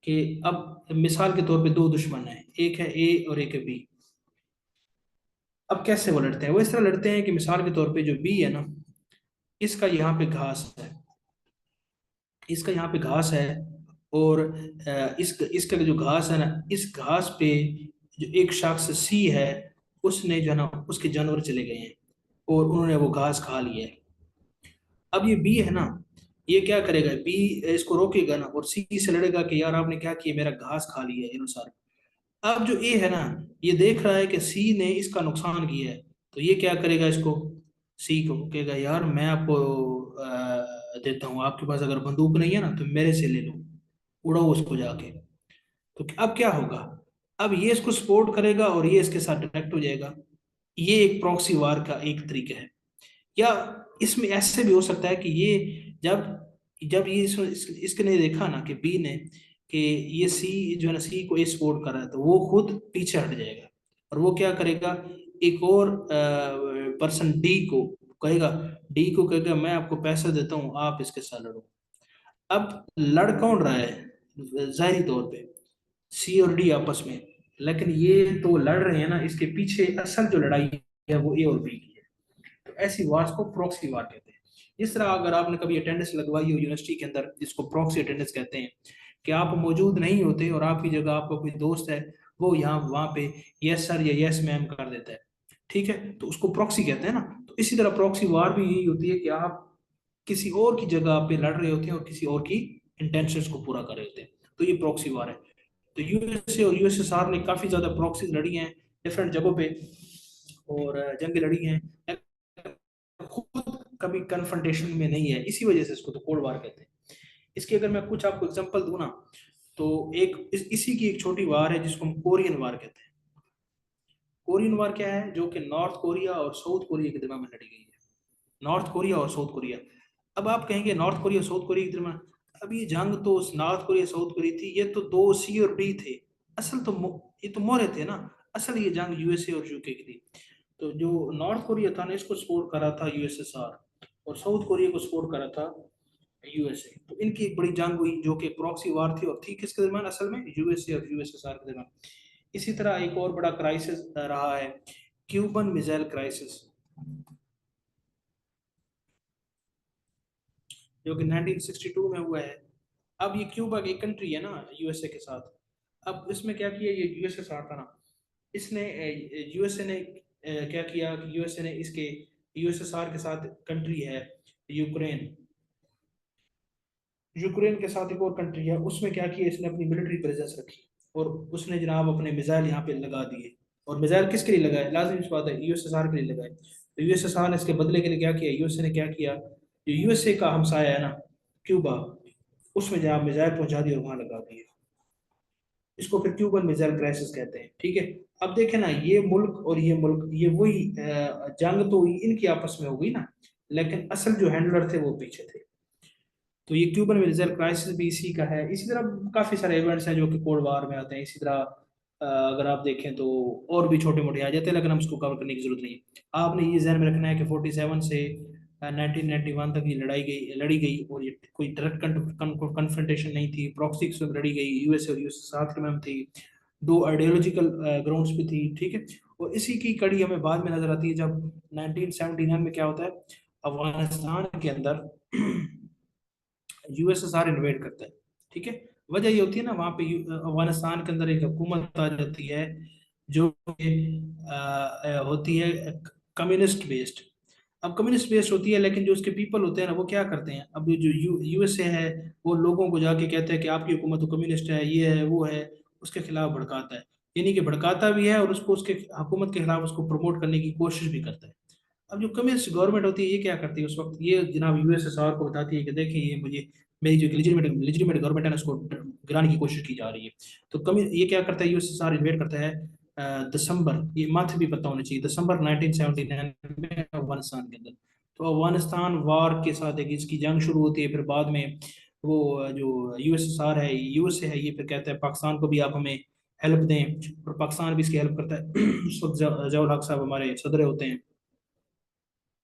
कि अब मिसाल के तौर पे दो दुश्मन हैं, एक है ए और एक है बी। अब कैसे वो लड़ते हैं? वो इस तरह लड़ते हैं कि मिसाल के तौर पे जो बी है ना, इसका यहाँ पे घास है, इसका यहाँ पे घास है, और इसका जो घास है ना, इस घास पे जो एक शख्स सी है, उसने जो है ना उसके जानवर चले गए हैं और उन्होंने वो घास खा लिया है। अब ये बी है ना, ये क्या करेगा? बी इसको रोकेगा ना और सी से लड़ेगा कि यार आपने क्या किया, मेरा घास खा लिया है अनुसार। अब जो ए है ना, ये देख रहा है कि सी ने इसका नुकसान किया है, तो ये क्या करेगा? इसको, सी को कहेगा यार मैं आपको देता हूँ, आपके पास अगर बंदूक नहीं है ना तो मेरे से ले लो, उड़ाओ उसको जाके। तो अब क्या होगा? अब ये इसको सपोर्ट करेगा और ये इसके साथ डायरेक्ट हो जाएगा। ये एक प्रॉक्सी वार का एक तरीका है। या इसमें ऐसे भी हो सकता है कि ये जब जब ये इसके ने देखा ना कि बी ने कि ये सी जो है ना, सी को ये सपोर्ट कर रहा है, तो वो खुद पीछे हट जाएगा और वो क्या करेगा? एक और पर्सन डी को कहेगा मैं आपको पैसा देता हूँ, आप इसके साथ लड़ो। अब लड़ कौन रहा है जाहिरी तौर पे? सी और डी आपस में। लेकिन ये तो लड़ रहे हैं ना, इसके पीछे असल जो लड़ाई है वो ए और बी की है। तो ऐसी वार्स को प्रॉक्सी वार कहते हैं। इस तरह अगर आपने कभी अटेंडेंस लगवाई हो यूनिवर्सिटी के अंदर, जिसको प्रॉक्सी अटेंडेंस कहते हैं, कि आप मौजूद नहीं होते और आपकी जगह आपका कोई दोस्त है, वो यहाँ वहां पे यस सर या यस मैम कर देता है, ठीक है, तो उसको प्रॉक्सी कहते हैं ना। तो इसी तरह प्रॉक्सी वार भी यही होती है कि आप किसी और की जगह पे लड़ रहे होते हैं और किसी और की इंटेंशंस को पूरा कर रहे होते हैं। तो ये प्रॉक्सी वार है। तो यूएसए और यूएसएसआर ने काफी ज्यादा प्रॉक्सीज लड़ी हैं डिफरेंट जगहों पे, और जंग लड़ी हैं, खुद कभी कन्फ्रंटेशन में नहीं है, इसी वजह से इसको तो कोल्ड वार कहते हैं। इसकी अगर मैं कुछ आपको एग्जांपल दूं ना, तो इसी की एक छोटी वार है जिसको हम कोरियन वार कहते हैं। कोरियन वार क्या है? जो कि नॉर्थ कोरिया और साउथ कोरिया के दरमियान में लड़ी गई है। नॉर्थ कोरिया और साउथ कोरिया। अब आप कहेंगे नॉर्थ कोरिया साउथ कोरिया के दरमियान, अब ये जंग तो नॉर्थ कोरिया साउथ कोरिया थी, ये तो दो सी और डी थे। असल तो ये तो मोरे थे ना। असल ये जंग यूएसए और यूके की थी। तो जो नॉर्थ कोरिया था ना, इसको सपोर्ट करा था यूएसएसआर, और साउथ कोरिया को सपोर्ट करा था यूएसए। तो इनकी एक बड़ी जंग हुई जो कि प्रॉक्सी वार थी, और थी किसके दरमियान? असल में यूएसए और यूएसएसआर के दरमियान। इसी तरह एक और बड़ा क्राइसिस रहा है, क्यूबन मिसाइल क्राइसिस, जो कि 1962 में हुआ है। अब ये क्यूबा एक कंट्री है ना यूएसए के साथ। अब इसमें क्या किया? ये यूएसए साथ था ना, इसने यूएसए ने क्या किया कि यूएसए ने इसके यूएसएसआर के साथ कंट्री है यूक्रेन, यूक्रेन के साथ एक और कंट्री है, उसमें क्या किया इसने? अपनी मिलिट्री प्रेजेंस रखी और उसने जनाब अपने मिसाइल यहाँ पे लगा दिए। और मिसाइल किसके लिए लगाए? लाजमी सी बात है यूएसएसआर के लिए लगाए। तो यूएसएसआर ने इसके बदले के लिए क्या किया? यूएसए ने क्या किया? जो यूएसए का हमसाया है ना क्यूबा, उसमें जनाब मिसाइल पहुंचा दिए और वहां लगा दिए। इसको फिर क्यूबन मिसाइल क्राइसिस कहते हैं, ठीक है। अब देखें ना, ये मुल्क और ये मुल्क, ये वही जंग तो इनकी आपस में हो गई ना, लेकिन असल जो हैंडलर थे वो पीछे थे। तो ये क्यूबन मिसाइल क्राइसिस भी इसी का है। इसी तरह काफी सारे इवेंट्स हैं जो कि कोल्ड वार में आते हैं। इसी तरह अगर आप देखें तो और भी छोटे मोटे आ जाते हैं, लेकिन हम उसको कवर करने की जरूरत नहीं है। आपने ये ध्यान में रखना है कि 47 से 1991 तक ये लड़ी गई, और ये कोई डायरेक्ट कन्फ्रंटेशन नहीं थी, प्रॉक्सी से लड़ी गई, यूएसए और यूएसए में थी, दो आइडियोलॉजिकल ग्राउंड्स पे थी, ठीक है। और इसी की कड़ी हमें बाद में नजर आती है जब 1979 में क्या होता है, अफगानिस्तान के अंदर यूएसएसआर इन्वेड करता है, ठीक है। वजह ये होती है ना, वहाँ पे अफगानिस्तान के अंदर एक हुकूमत आ जाती है जो होती है कम्युनिस्ट बेस्ड। अब कम्युनिस्ट बेस्ड होती है, लेकिन जो उसके पीपल होते हैं ना, वो क्या करते हैं, अब जो यूएसए है, वो लोगों को जाके कहते हैं कि आपकी हुकूमत तो कम्युनिस्ट है, ये है वो है, उसके खिलाफ भड़काता है। यानी कि भड़काता भी है और उसको उसके हुकूमत के खिलाफ उसको प्रमोट करने की कोशिश भी करता है। अब जो कम्युनिस्ट गवर्नमेंट होती है, ये क्या करती है उस वक्त, ये जनाब यूएसएसआर को बताती है कि देखिए ये मुझे, मेरी जो लेजिटिमेट गवर्नमेंट है ना, उसको गिराने की कोशिश की जा रही है। तो कम्यू ये क्या करता है, यूएसएसआर इन्वेट करता है दिसंबर, ये मंथ भी पता होना चाहिए, दिसंबर 1979 में अफगानिस्तान के अंदर। तो अफगानिस्तान वार के साथ एक इसकी जंग शुरू होती है। फिर बाद में वो जो यूएसएसआर है, यूएसए है, ये फिर कहता है पाकिस्तान को भी आप हमें हेल्प दें, और पाकिस्तान भी इसकी हेल्प करता है। उस वक्त जवाहर हक साहब हमारे सदर होते हैं,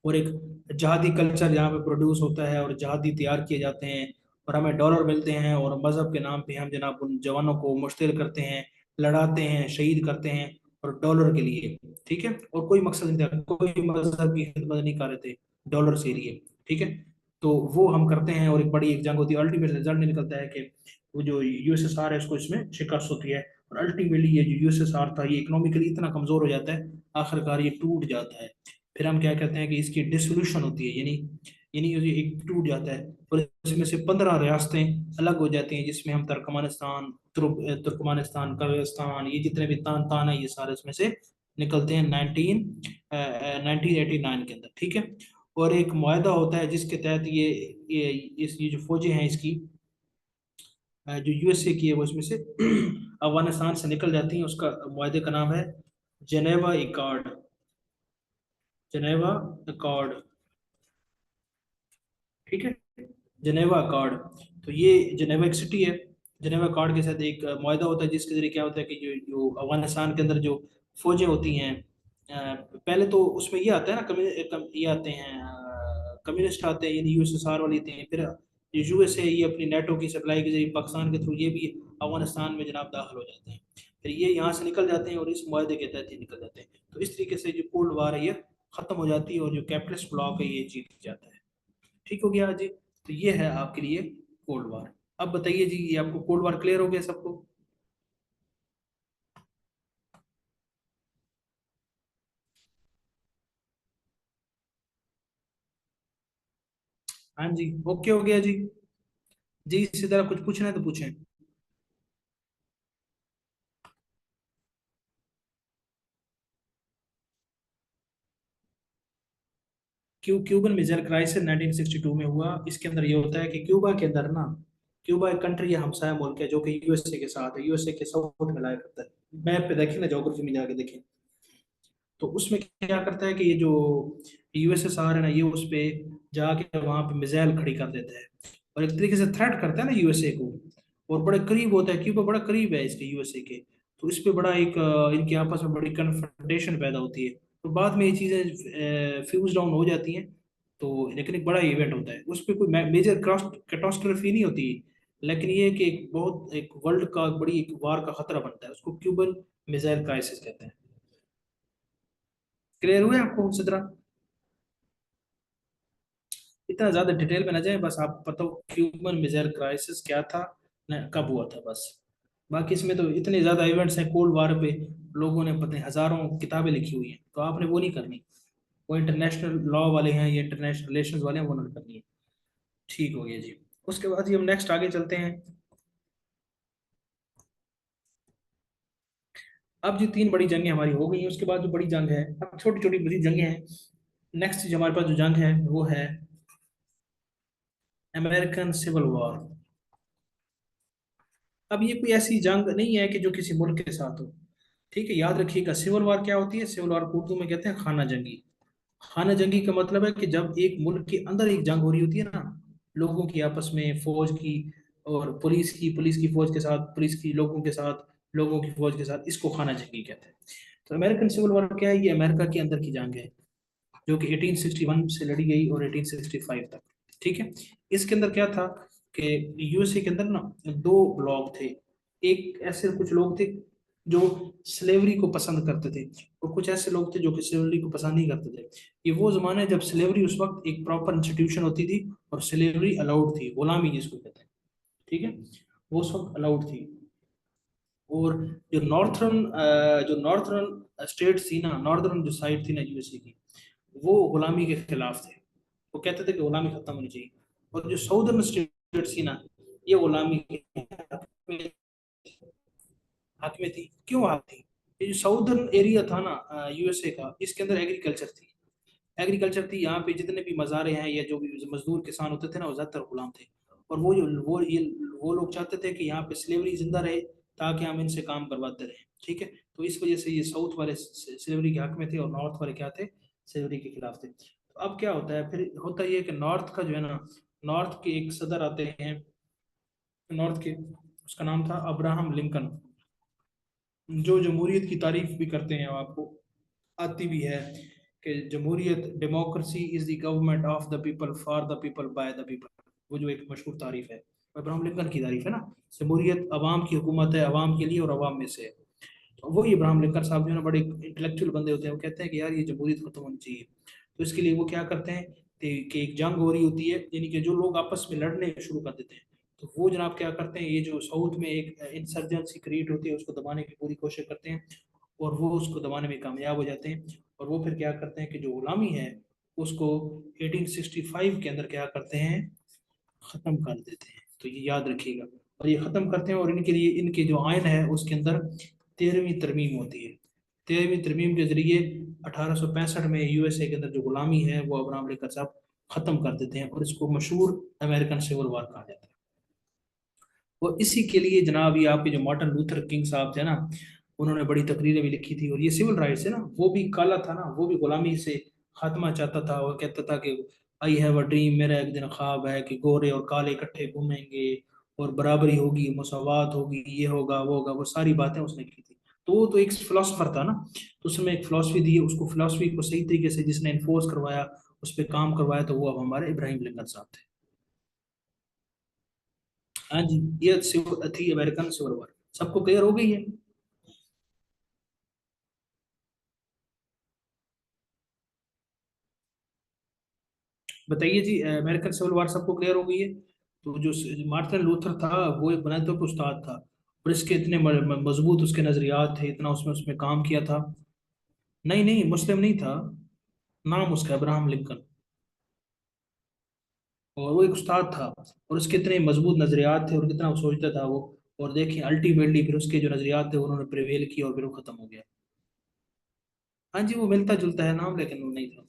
और एक जहादी कल्चर यहाँ पे प्रोड्यूस होता है और जहादी तैयार किए जाते हैं, और हमें डॉलर मिलते हैं, और मजहब के नाम पे हम जनाब उन जवानों को मुश्तिल करते हैं, लड़ाते हैं, शहीद करते हैं, और डॉलर के लिए, ठीक है। और कोई मकसद नहीं था, कोई मजहब की खिदमत नहीं कर रहे थे, डॉलर से लिए, ठीक है। तो वो हम करते हैं, और एक बड़ी एक जंग होती है, अल्टीमेट रिजल्ट निकलता है कि वो जो यूएसएसआर है उसको इसमें शिकस्त होती है, और अल्टीमेटली ये जो यूएसएसआर था ये इकोनॉमिकली इतना कमजोर हो जाता है, आखिरकार ये टूट जाता है। फिर हम क्या कहते हैं कि इसकी डिसोल्यूशन होती है, यानी यानी ये एक टूट जाता है, और इसमें से 15 रियासतें अलग हो जाती हैं, जिसमें हम तुर्कमानिस्तान, तुर्कमानिस्तान, कजाकिस्तान, ये जितने भी तान तान है, ये सारे इसमें से निकलते हैं 1989 के अंदर, ठीक है। और एक मुआहदा होता है जिसके तहत ये जो फौजें हैं इसकी, जो यूएसए की है, वो इसमें से अफगानिस्तान से निकल जाती हैं। उसका मुआहदे का नाम है जेनेवा एकॉर्ड, जेनेवा अकॉर्ड, ठीक है, जनेवा अकॉर्ड। तो ये जनेवा एक सिटी है, जनेवा अकॉर्ड के साथ एक मुआहदा होता है, जिसके जरिए क्या होता है कि जो जो अफगानिस्तान के अंदर जो फौजें होती हैं, पहले तो उसमें ये आता है ना, ये आते हैं कम्युनिस्ट आते हैं, यानी यूएसएसआर वाले आते हैं, फिर यूएसए ये अपनी नेटो की सप्लाई के जरिए पाकिस्तान के थ्रू ये भी अफगानिस्तान में जनाब दाखिल हो जाते हैं। फिर ये यहाँ से निकल जाते हैं और इस मुआहदे के तहत ये निकल जाते हैं। तो इस तरीके से जो कोल्ड वार है ये खत्म हो जाती है, और जो कैपिटलिस्ट ब्लॉक है ये जीत जाता है। ठीक हो गया जी। तो ये है आपके लिए कोल्ड वार। अब बताइए जी, ये आपको कोल्ड वार क्लियर हो गया सबको? हाँ जी, ओके हो गया जी। जी इसी तरह कुछ पूछना है तो पूछें। क्यूबन मिसाइल क्राइसिस 1962 में हुआ। इसके अंदर ये होता है कि क्यूबा के अंदर ना, क्यूबा एक कंट्री है, हमसाया मुल्क है, जो कि यूएसए के साथ है, यूएसए के साउथ में लाया करता है। मैप पे देखें ना, ज्योग्राफी में जाके देखें, तो उसमें क्या करता है कि ये जो यूएसएसआर है ना, ये उस पे जाके वहां पे मिसाइल खड़ी कर देता है, और एक तरीके से थ्रेट करता है ना यूएसए को, और बड़े करीब होता है, क्यूबा बड़ा करीब है इसके यूएसए के। तो इस पे बड़ा एक इनके आपस में बड़ी कन्फ्रंटेशन पैदा होती है। तो बाद में ये चीजें फ्यूज डाउन हो जाती हैं। तो लेकिन एक बड़ा इवेंट होता है, उस पर कोई मेजर कैटास्ट्रोफी नहीं होती, लेकिन ये है कि एक बहुत एक वर्ल्ड का बड़ी एक वार का खतरा बनता है, उसको क्यूबन मिसाइल क्राइसिस कहते हैं। क्लियर हुए आपको सिद्रा? इतना ज्यादा डिटेल में ना जाए, बस आप पता हो ह्यूमन मिसाइल क्राइसिस क्या था, कब हुआ था, बस। बाकी इसमें तो इतने ज्यादा इवेंट्स हैं कोल्ड वार पे, लोगों ने पता नहीं हजारों किताबें लिखी हुई हैं, तो आपने वो नहीं करनी। वो इंटरनेशनल लॉ वाले हैं, ये इंटरनेशनल रिलेशंस वाले हैं, वो नहीं करनी है। ठीक हो गया जी। उसके बाद ही हम नेक्स्ट आगे चलते हैं। अब जी तीन बड़ी जंगें हमारी हो गई हैं, उसके बाद जो बड़ी जंग है, अब छोटी छोटी बड़ी जंगें हैं। नेक्स्ट जो हमारे पास जो जंग है वो है अमेरिकन सिविल वॉर। अब ये कोई ऐसी जंग नहीं है कि जो किसी मुल्क के साथ हो, ठीक है। याद रखिएगा, सिविल वार क्या होती है, सिविल वार को उर्दू में कहते हैं खाना जंगी। खाना जंगी का मतलब है कि जब एक मुल्क के अंदर एक जंग हो रही होती है ना, लोगों की आपस में, फौज की और पुलिस की फौज के साथ, पुलिस की लोगों के साथ, लोगों की फौज के साथ, इसको खाना जंगी कहते हैं। तो अमेरिकन सिविल वार क्या है, ये अमेरिका के अंदर की जंग है। जो कि 1861 से लड़ी गई और 1865 तक। ठीक है, इसके अंदर क्या था कि यूएसए के अंदर ना दो ब्लॉक थे। एक ऐसे कुछ लोग थे जो स्लेवरी को पसंद करते थे, और कुछ ऐसे लोग थे जो कि स्लेवरी को पसंद नहीं करते थे। ये वो जमाना है जब स्लेवरी उस वक्त एक प्रॉपर इंस्टीट्यूशन होती थी, और स्लेवरी अलाउड थी, गुलामी जिसको कहते हैं। ठीक है, वो उस वक्त अलाउड थी। और जो नॉर्थर्न स्टेट थी ना, नॉर्दर्न जो साइड थी ना यूएसए की, वो गुलामी के खिलाफ थे। वो कहते थे कि गुलामी खत्म होनी चाहिए। और जो साउदर्न स्टेट थी ना, ये गुलामी के हक में थी। क्यों हक थी? ये जो साउदर्न एरिया था ना यूएसए का, इसके अंदर एग्रीकल्चर थी। एग्रीकल्चर थी, यहाँ पे जितने भी मज़ारे हैं या जो भी मजदूर किसान होते थे ना, वो ज्यादातर गुलाम थे। और वो लोग चाहते थे कि यहाँ पे स्लेवरी जिंदा रहे, ताकि हम इनसे काम करवाते रहे। ठीक है, तो इस वजह से ये साउथ वाले स्लेवरी के हक में थे, और नॉर्थ वाले क्या थे, स्लेवरी के खिलाफ थे। तो अब क्या होता है, फिर होता ये है कि नॉर्थ का जो है ना, नॉर्थ के एक सदर आते हैं, नॉर्थ के, उसका नाम था अब्राहम लिंकन, जो जमहूरियत की तारीफ भी करते हैं, आपको आती भी है कि जमहूरियत, democracy is the government of the people for the people by the people. वो जो एक मशहूर तारीफ है, अब्राहम लिंकन की तारीफ है ना, जमहूरियत अवाम की हुकूमत है, अवाम के लिए और अवाम में से है। तो वही इब्राहिम लिंकन साहब जो है ना, बड़े इंटेलेक्चुअल बंदे होते हैं, वो कहते हैं कि यार ये जमहूरियत खत्म होनी चाहिए। तो इसके लिए वो क्या करते हैं कि एक जंग हो रही होती है, यानी कि जो लोग आपस में लड़ने शुरू कर देते हैं, तो वो जनाब क्या करते हैं, ये जो साउथ में एक इंसर्जेंसी क्रिएट होती है, उसको दबाने की पूरी कोशिश करते हैं, और वो उसको दबाने में कामयाब हो जाते हैं। और वो फिर क्या करते हैं कि जो गुलामी है उसको 1865 के अंदर क्या करते हैं, खत्म कर देते हैं। तो ये याद रखिएगा। और ये खत्म करते हैं, और इनके लिए इनके जो आयन है उसके अंदर 13वीं तरमीम होती है। 13वीं तरमीम के जरिए 1865 में यूएसए के अंदर जो गुलामी है वो अब्राहम लिंकन साहब खत्म कर देते हैं, और इसको मशहूर अमेरिकन सिविल वार कहा जाता है। और इसी के लिए जनाब ये आपके जो मार्टिन लूथर किंग साहब थे ना, उन्होंने बड़ी तकरीरें भी लिखी थी। और ये सिविल राइट्स है ना, वो भी काला था ना, वो भी गुलामी से खात्मा चाहता था। वो कहता था कि आई हैव अ ड्रीम, मेरा एक दिन ख्वाब है कि गोरे और काले इकट्ठे घूमेंगे, और बराबरी होगी, मसावात होगी, ये होगा वो होगा, वो सारी बातें उसने की थी। तो वो तो एक फिलोसफर था ना, तो उसने एक फिलोसफी दी, उसको फिलोसफी को सही तरीके से जिसने इन्फोर्स करवाया, उस पर काम करवाया, तो वो अब हमारे इब्राहिम लिंकन साहब थे। हाँ जी, ये सिविल थी अमेरिकन सिविल वॉर। सबको क्लियर हो गई है? बताइए जी, अमेरिकन सिविल वॉर सबको क्लियर हो गई है? तो जो मार्टिन लूथर था, वो एक बुनियादी उस्ताद था, और इसके इतने मजबूत उसके नजरियात थे, इतना उसमें उसमें काम किया था। नहीं नहीं, मुस्लिम नहीं था, नाम उसका अब्राहम लिंकन। और वो एक उस्ताद था, और उसके इतने मजबूत नजरियात थे, और कितना वो सोचता था वो। और देखिए अल्टीमेटली फिर उसके जो नजरियात थे उन्होंने प्रिवेल किया, और फिर वो खत्म हो गया। हाँ जी, वो मिलता जुलता है नाम, लेकिन वो नहीं था।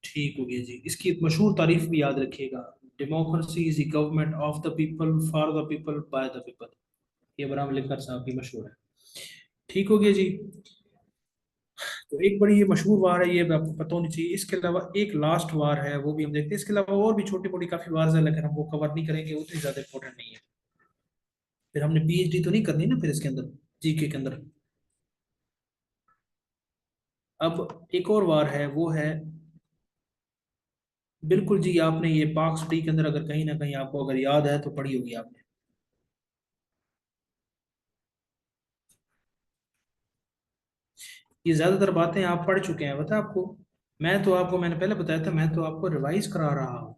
ठीक हो गया जी, इसकी एक मशहूर तारीफ भी याद रखिएगा, democracy is the government of the people for the people by the people. ये अब्राहम लिंकन साहब की मशहूर है। ठीक हो गया जी। तो एक बड़ी ये मशहूर वार है, ये आपको पता होनी चाहिए। इसके अलावा एक लास्ट वार है, वो भी हम देखते हैं। इसके अलावा और भी छोटी मोटी काफी वार है, लेकिन हम वो कवर नहीं करेंगे, उतनी ज्यादा इंपॉर्टेंट नहीं है। फिर हमने पीएचडी तो नहीं करनी ना फिर इसके अंदर, जीके के अंदर। अब एक और वार है, वो है, बिल्कुल जी, आपने ये पाक सिटी के अंदर अगर कहीं ना कहीं आपको अगर याद है तो पढ़ी होगी आपने। ये ज्यादातर बातें आप पढ़ चुके हैं, बता आपको। मैं तो आपको, मैंने पहले बताया था, मैं तो आपको रिवाइज करा रहा हूँ।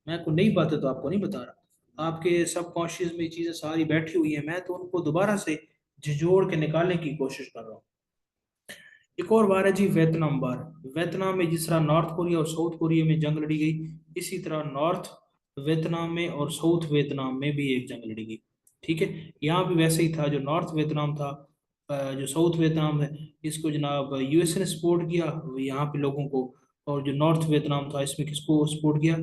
मैं को नई बातें तो आपको नहीं बता रहा। आपके सब कॉन्शियस में ये चीजें सारी बैठी हुई है, मैं तो उनको दोबारा से झिझोड़ के निकालने की कोशिश कर रहा हूँ। एक और वार है जी, वियतनाम वार। वियतनाम में जिस तरह नॉर्थ कोरिया और साउथ कोरिया में जंग लड़ी गई, इसी तरह नॉर्थ वियतनाम में और साउथ वियतनाम में भी एक जंग लड़ी गई। ठीक है, यहाँ भी वैसे ही था। जो नॉर्थ वियतनाम था, जो साउथ वियतनाम है, इसको जनाब यूएसए ने सपोर्ट किया यहाँ पे लोगों को। और जो नॉर्थ वियतनाम था, इसमें किसको सपोर्ट किया,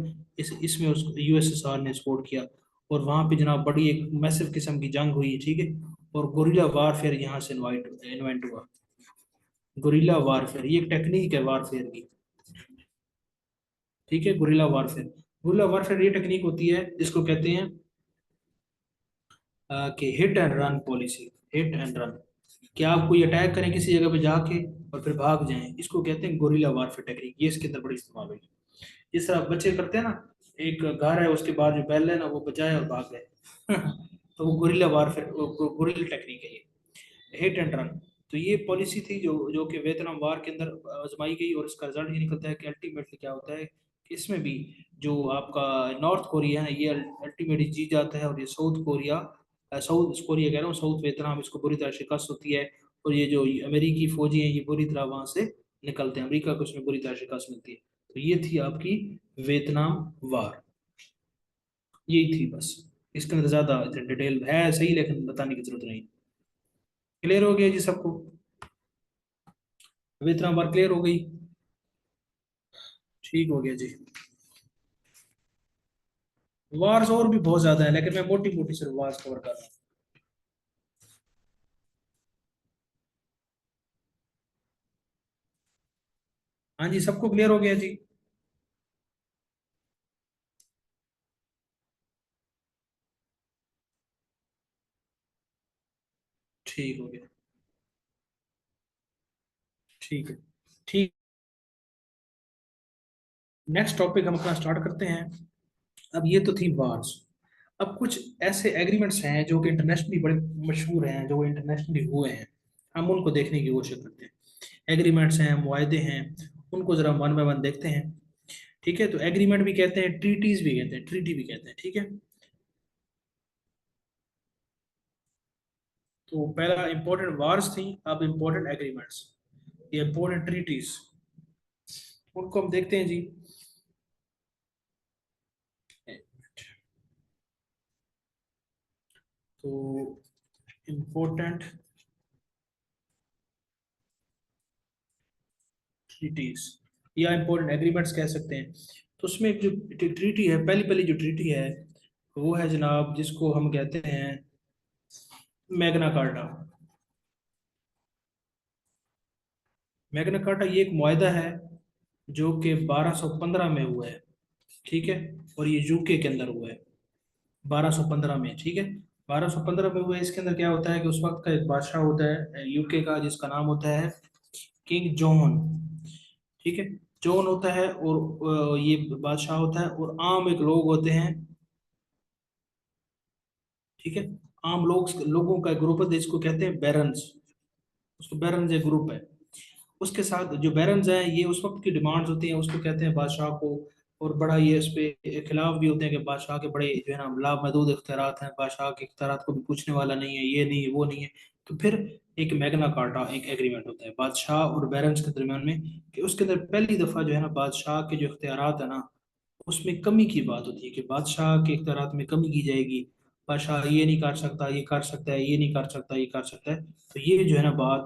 इसमें उसको यूएसएसआर ने सपोर्ट किया। और वहाँ पे जनाब बड़ी एक मैसिव किस्म की जंग हुई। ठीक है, और गुरिल्ला वारफेयर यहाँ से इन्वेंट हुआ। गुरिल्ला वारफेयर ये एक टेक्निक है वारफेयर की। ठीक है, गुरिल्ला वारफेयर, गुरिल्ला वारफेयर ये टेक्निक होती है जिसको कहते हैं कि hit and run policy, hit and run. कि आप कोई अटैक करें किसी जगह पे जाके और फिर भाग जाएं, इसको कहते हैं गोरिल्ला वारफेयर टेक्निक। ये इसके अंदर बड़ी इस्तेमाल हुई। जिस तरह बच्चे करते हैं ना, एक घर है उसके बाद जो बैल है ना वो बचाए और भाग गए तो वो गोरिल्ला वारफेयर, गोरिल्ला टेक्निक है ये, हिट एंड रन। तो ये पॉलिसी थी जो जो कि वियतनाम वार के अंदर आजमाई गई, और इसका रिजल्ट ये निकलता है कि अल्टीमेटली क्या होता है कि इसमें भी जो आपका नॉर्थ कोरिया है ये अल्टीमेटली जीत जाता है, और ये साउथ कोरिया, साउथ कोरिया कह रहा हूँ, साउथ वियतनाम, इसको बुरी तरह शिकस्त होती है। और ये जो अमेरिकी फौजी हैं ये बुरी तरह वहां से निकलते हैं, अमेरिका को उसमें बुरी तरह शिकस्त मिलती है। तो ये थी आपकी वियतनाम वार, यही थी बस। इसके अंदर ज्यादा डिटेल है सही, लेकिन बताने की जरूरत नहीं। क्लियर हो गया जी सबको? वियतनाम वार क्लियर हो गई? ठीक हो गया जी। वार्स और भी बहुत ज्यादा है, लेकिन मैं मोटी मोटी सिर्फ वार्स कवर कर रहा हूँ। हाँ जी, सबको क्लियर हो गया जी? ठीक हो गया। ठीक है। ठीक। नेक्स्ट टॉपिक हम अपना स्टार्ट करते हैं। अब ये तो थी वार्स। अब कुछ ऐसे एग्रीमेंट्स हैं जो कि इंटरनेशनली बड़े मशहूर हैं, जो इंटरनेशनली हुए हैं, हम उनको देखने की कोशिश करते हैं। एग्रीमेंट्स हैं, मुआहदे हैं, उनको जरा वन बाय वन देखते हैं। ठीक है, तो एग्रीमेंट भी कहते हैं, ट्रीटीज भी कहते हैं, ट्रीटी भी कहते हैं, ठीक है। तो पहला इंपॉर्टेंट वार्स थी, अब इंपॉर्टेंट एग्रीमेंट्स, ये इंपॉर्टेंट ट्रीटीज, उनको हम देखते हैं जी। तो इंपॉर्टेंट ट्रीटीज या इंपॉर्टेंट एग्रीमेंट्स कह सकते हैं। तो उसमें एक जो ट्रीटी है, पहली पहली जो ट्रीटी है वो है जनाब, जिसको हम कहते हैं मैग्ना कार्टा। मैग्ना कार्टा ये एक मुआहदा है जो कि 1215 में हुआ है, ठीक है। और ये यूके के अंदर हुआ है 1215 में, ठीक है। 1215 में हुआ है। इसके अंदर क्या होता है कि उस वक्त का एक बादशाह होता है यूके का, जिसका नाम होता है किंग जॉन, ठीक है। जॉन होता है, और ये बादशाह होता है, और आम एक लोग होते हैं, ठीक है। आम लोगों का एक ग्रुप है जिसको कहते हैं बैरन्स, उसको बैरन्स एक ग्रुप है। उसके साथ जो बैरन्स हैं ये उस वक्त की डिमांड्स होती हैं, उसको कहते हैं बादशाह को। और बड़ा ये इस पे खिलाफ भी होते हैं कि बादशाह के बड़े जो है ना लामहदूद इख्तियारात हैं, बादशाह के इख्तियारात को भी पूछने वाला नहीं है, ये नहीं है वो नहीं है। तो फिर एक मैग्ना कार्टा एक एग्रीमेंट होता है बादशाह और बैरन्स के दरमियान में, कि उसके अंदर पहली दफा जो है ना बादशाह के जो इख्तियारात है ना उसमें कमी की बात होती है, कि बादशाह के इख्तियारात में कमी की जाएगी। बादशाह ये नहीं कर सकता, ये कर सकता है, ये नहीं कर सकता, ये कर सकता है। तो ये जो है ना बात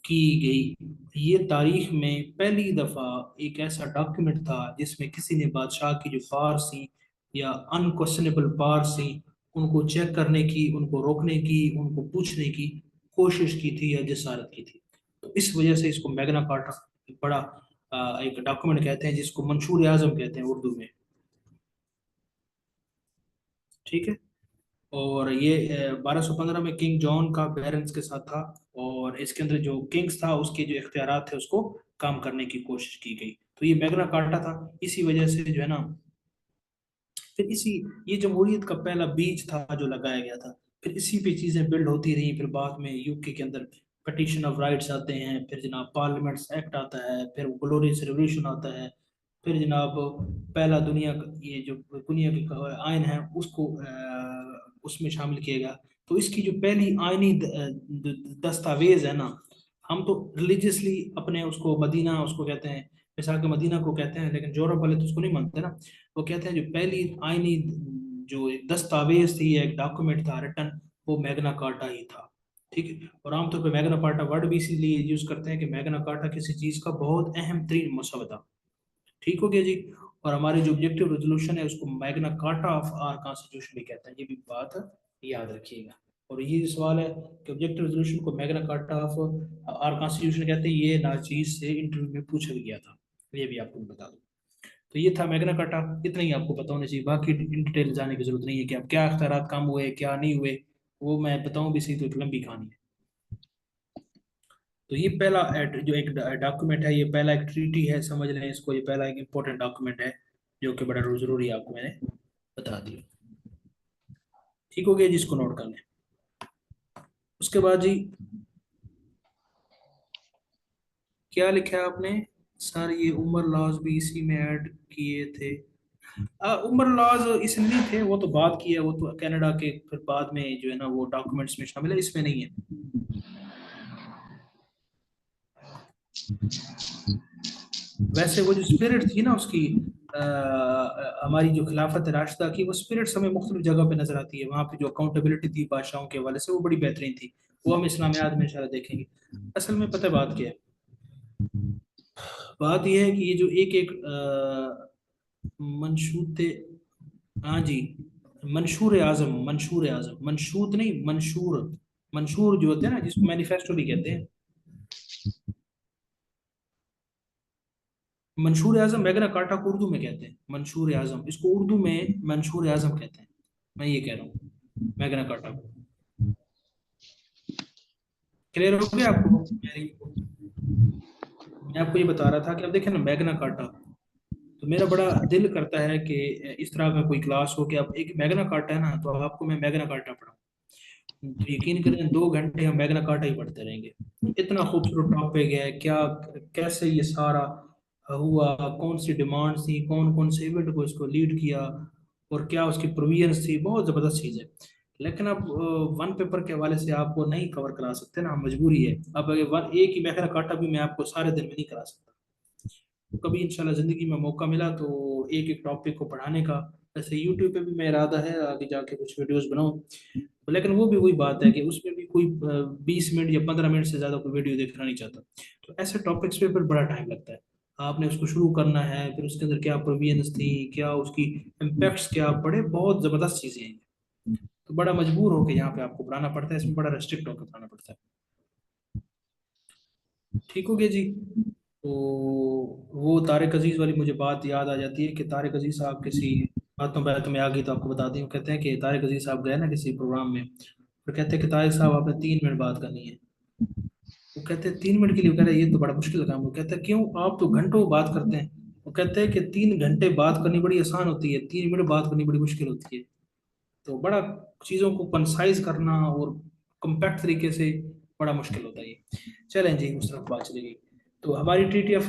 की गई। ये तारीख में पहली दफा एक ऐसा डॉक्यूमेंट था जिसमें किसी ने बादशाह की जो पार्स थी या अनक्वेश्चनेबल पार्स थी उनको चेक करने की, उनको रोकने की, उनको पूछने की कोशिश की थी या जसारत की थी। तो इस वजह से इसको मैग्ना कार्टा एक बड़ा एक डॉक्यूमेंट कहते हैं, जिसको मंशूर आजम कहते हैं उर्दू में, ठीक है। और ये 1215 में किंग जॉन का बैरन्स के साथ था, और इसके अंदर जो किंग्स था उसके जो इख्तियारात थे उसको काम करने की कोशिश की गई। तो ये मैग्ना कार्टा था। इसी वजह से जो है ना, फिर इसी, ये जमहूरियत का पहला बीज था जो लगाया गया था। फिर इसी पे चीजें बिल्ड होती रही। फिर बाद में यूके के अंदर पटिशन ऑफ राइट्स आते हैं, फिर जनाब पार्लियामेंट्स एक्ट आता है, फिर ग्लोरियस रेवोल्यूशन आता है, फिर जनाब पहला ये जो दुनिया के आयन है उसको उसमें शामिल किया गया। तो इसकी जो पहली आयनी दस्तावेज है ना, हम तो रिलीजियसली अपने उसको मदीना उसको कहते हैं, मिसाल के मदीना को कहते हैं, लेकिन यूरोप वाले तो उसको नहीं मानते ना। वो कहते हैं जो पहली आईनी जो एक दस्तावेज थी, एक डॉक्यूमेंट था रिटन, वो मैग्ना कार्टा ही था, ठीक है। और आमतौर पर मैग्ना कार्टा वर्ड भी इसीलिए यूज करते हैं कि मैग्ना कार्टा किसी चीज का बहुत अहम तरीन मसौदा, ठीक हो गया जी। और हमारी जो ऑब्जेक्टिव रेजोल्यूशन है उसको Magna Carta of our constitution भी कहते हैं, ये भी बात याद रखिएगा। और ये जो सवाल है कि ऑब्जेक्टिव रेजोल्यूशन को Magna Carta of our constitution कहते हैं, ये नाचीज से इंटरव्यू में पूछा भी गया था, ये भी आपको बता दूं। तो ये था मैग्ना कार्टा, इतना ही आपको पता होना चाहिए, बाकी इन डिटेल जाने की जरूरत नहीं है कि अब क्या अख्तियारात काम हुए क्या नहीं हुए। वो मैं बताऊं भी सही तो एक लंबी कहानी है। तो ये पहला जो एक डॉक्यूमेंट है, ये पहला एक ट्रीटी है, समझ लें इसको, ये पहला एक इम्पोर्टेंट डॉक्यूमेंट है जो कि बड़ा जरूरी है, आपको मैंने बता दिया। ठीक हो गया, जिसको नोट कर लें। उसके बाद जी क्या लिखा है आपने सर? ये उमर लॉज भी इसी में ऐड किए थे? उमर लॉज इसमें नहीं थे, वो तो बात की है, वो तो कनाडा के फिर बाद में जो है ना वो डॉक्यूमेंट्स में शामिल है, इसमें नहीं है। वैसे वो जो स्पिरिट थी ना उसकी, हमारी जो खिलाफत राशिदा की, वो स्पिरिट्स हमें मुख्तलिफ जगह पे नजर आती है। वहाँ पे जो अकाउंटेबिलिटी थी बादशाहों के हवाले से, वो बड़ी बेहतरीन थी। वो हम इस्लामियात में इंशाल्लाह देखेंगे। असल में पता है बात क्या है? बात यह है कि ये जो एक एक मंशूते, हाँ जी, मंशूर आजम, मंशूत नहीं, मंशूर। मंशूर जो होते हैं ना, जिसको मैनिफेस्टो भी कहते हैं। मंशूर आजम मैग्ना कार्टा को उर्दू में कहते हैं मंशूर आजम, इसको उर्दू में मंशूर आजम कहते हैं। मैं ये कह रहा हूँ मैग्ना कार्टा को। क्लियर हो गया आपको मेरी? मैं आपको ये बता रहा था कि अब देखें ना मैग्ना कार्टा, तो मेरा बड़ा दिल करता है कि इस तरह का कोई क्लास हो कि अब एक मैग्ना कार्टा है ना, तो अब आपको मैं मैग्ना कार्टा पढ़ाऊँ। तो यकीन करें 2 घंटे हम मैग्ना कार्टा ही पढ़ते रहेंगे। इतना खूबसूरत टॉपिक है क्या, कैसे ये सारा हुआ, कौन सी डिमांड्स थी, कौन कौन से इवेंट को इसको लीड किया, और क्या उसकी प्रोविजंस थी, बहुत ज़बरदस्त चीज़ है। लेकिन अब वन पेपर के हवाले से आपको नहीं कवर करा सकते ना, मजबूरी है। अब अगर वन एक ही मैग्ना कार्टा भी मैं आपको सारे दिन में नहीं करा सकता। तो कभी इंशाल्लाह ज़िंदगी में मौका मिला तो एक एक टॉपिक को पढ़ाने का। वैसे यूट्यूब पे भी मेरा इरादा है आगे जाके कुछ वीडियोस बनाऊं, लेकिन वो भी वही बात है कि उसमें भी कोई 20 मिनट या 15 मिनट से ज़्यादा कोई वीडियो देखना नहीं चाहता। तो ऐसे टॉपिक्स पे फिर बड़ा टाइम लगता है। आपने उसको शुरू करना है, फिर उसके अंदर क्या प्रोविजंस थी, क्या उसकी इम्पैक्ट्स, क्या बड़े बहुत ज़बरदस्त चीज़ें हैं। तो बड़ा मजबूर होकर यहाँ पे आपको पढ़ाना पड़ता है, इसमें बड़ा रेस्ट्रिक्ट होकर पढ़ाना पड़ता है। ठीक हो गया जी। तो वो तारिक अजीज वाली मुझे बात याद आ जाती है कि तारिक अजीज साहब किसी बातों बातों में आ गई तो आपको बता दी। वो कहते हैं कि तारिक अजीज साहब गए ना किसी प्रोग्राम में, और कहते हैं कि तारिक साहब आपने 3 मिनट बात करनी है। वो कहते हैं 3 मिनट के लिए? वो कह रहे हैं ये तो बड़ा मुश्किल काम है। वो कहते हैं क्यों, आप तो घंटों बात करते हैं। वो कहते हैं कि 3 घंटे बात करनी बड़ी आसान होती है, 3 मिनट बात करनी बड़ी मुश्किल होती है। तो बड़ा चीज़ों को कंसाइज करना और कम्पैक्ट तरीके से बड़ा मुश्किल होता है ये। चलें जी, उस तरफ बात चलेगी। तो हमारी ट्रीटी ऑफ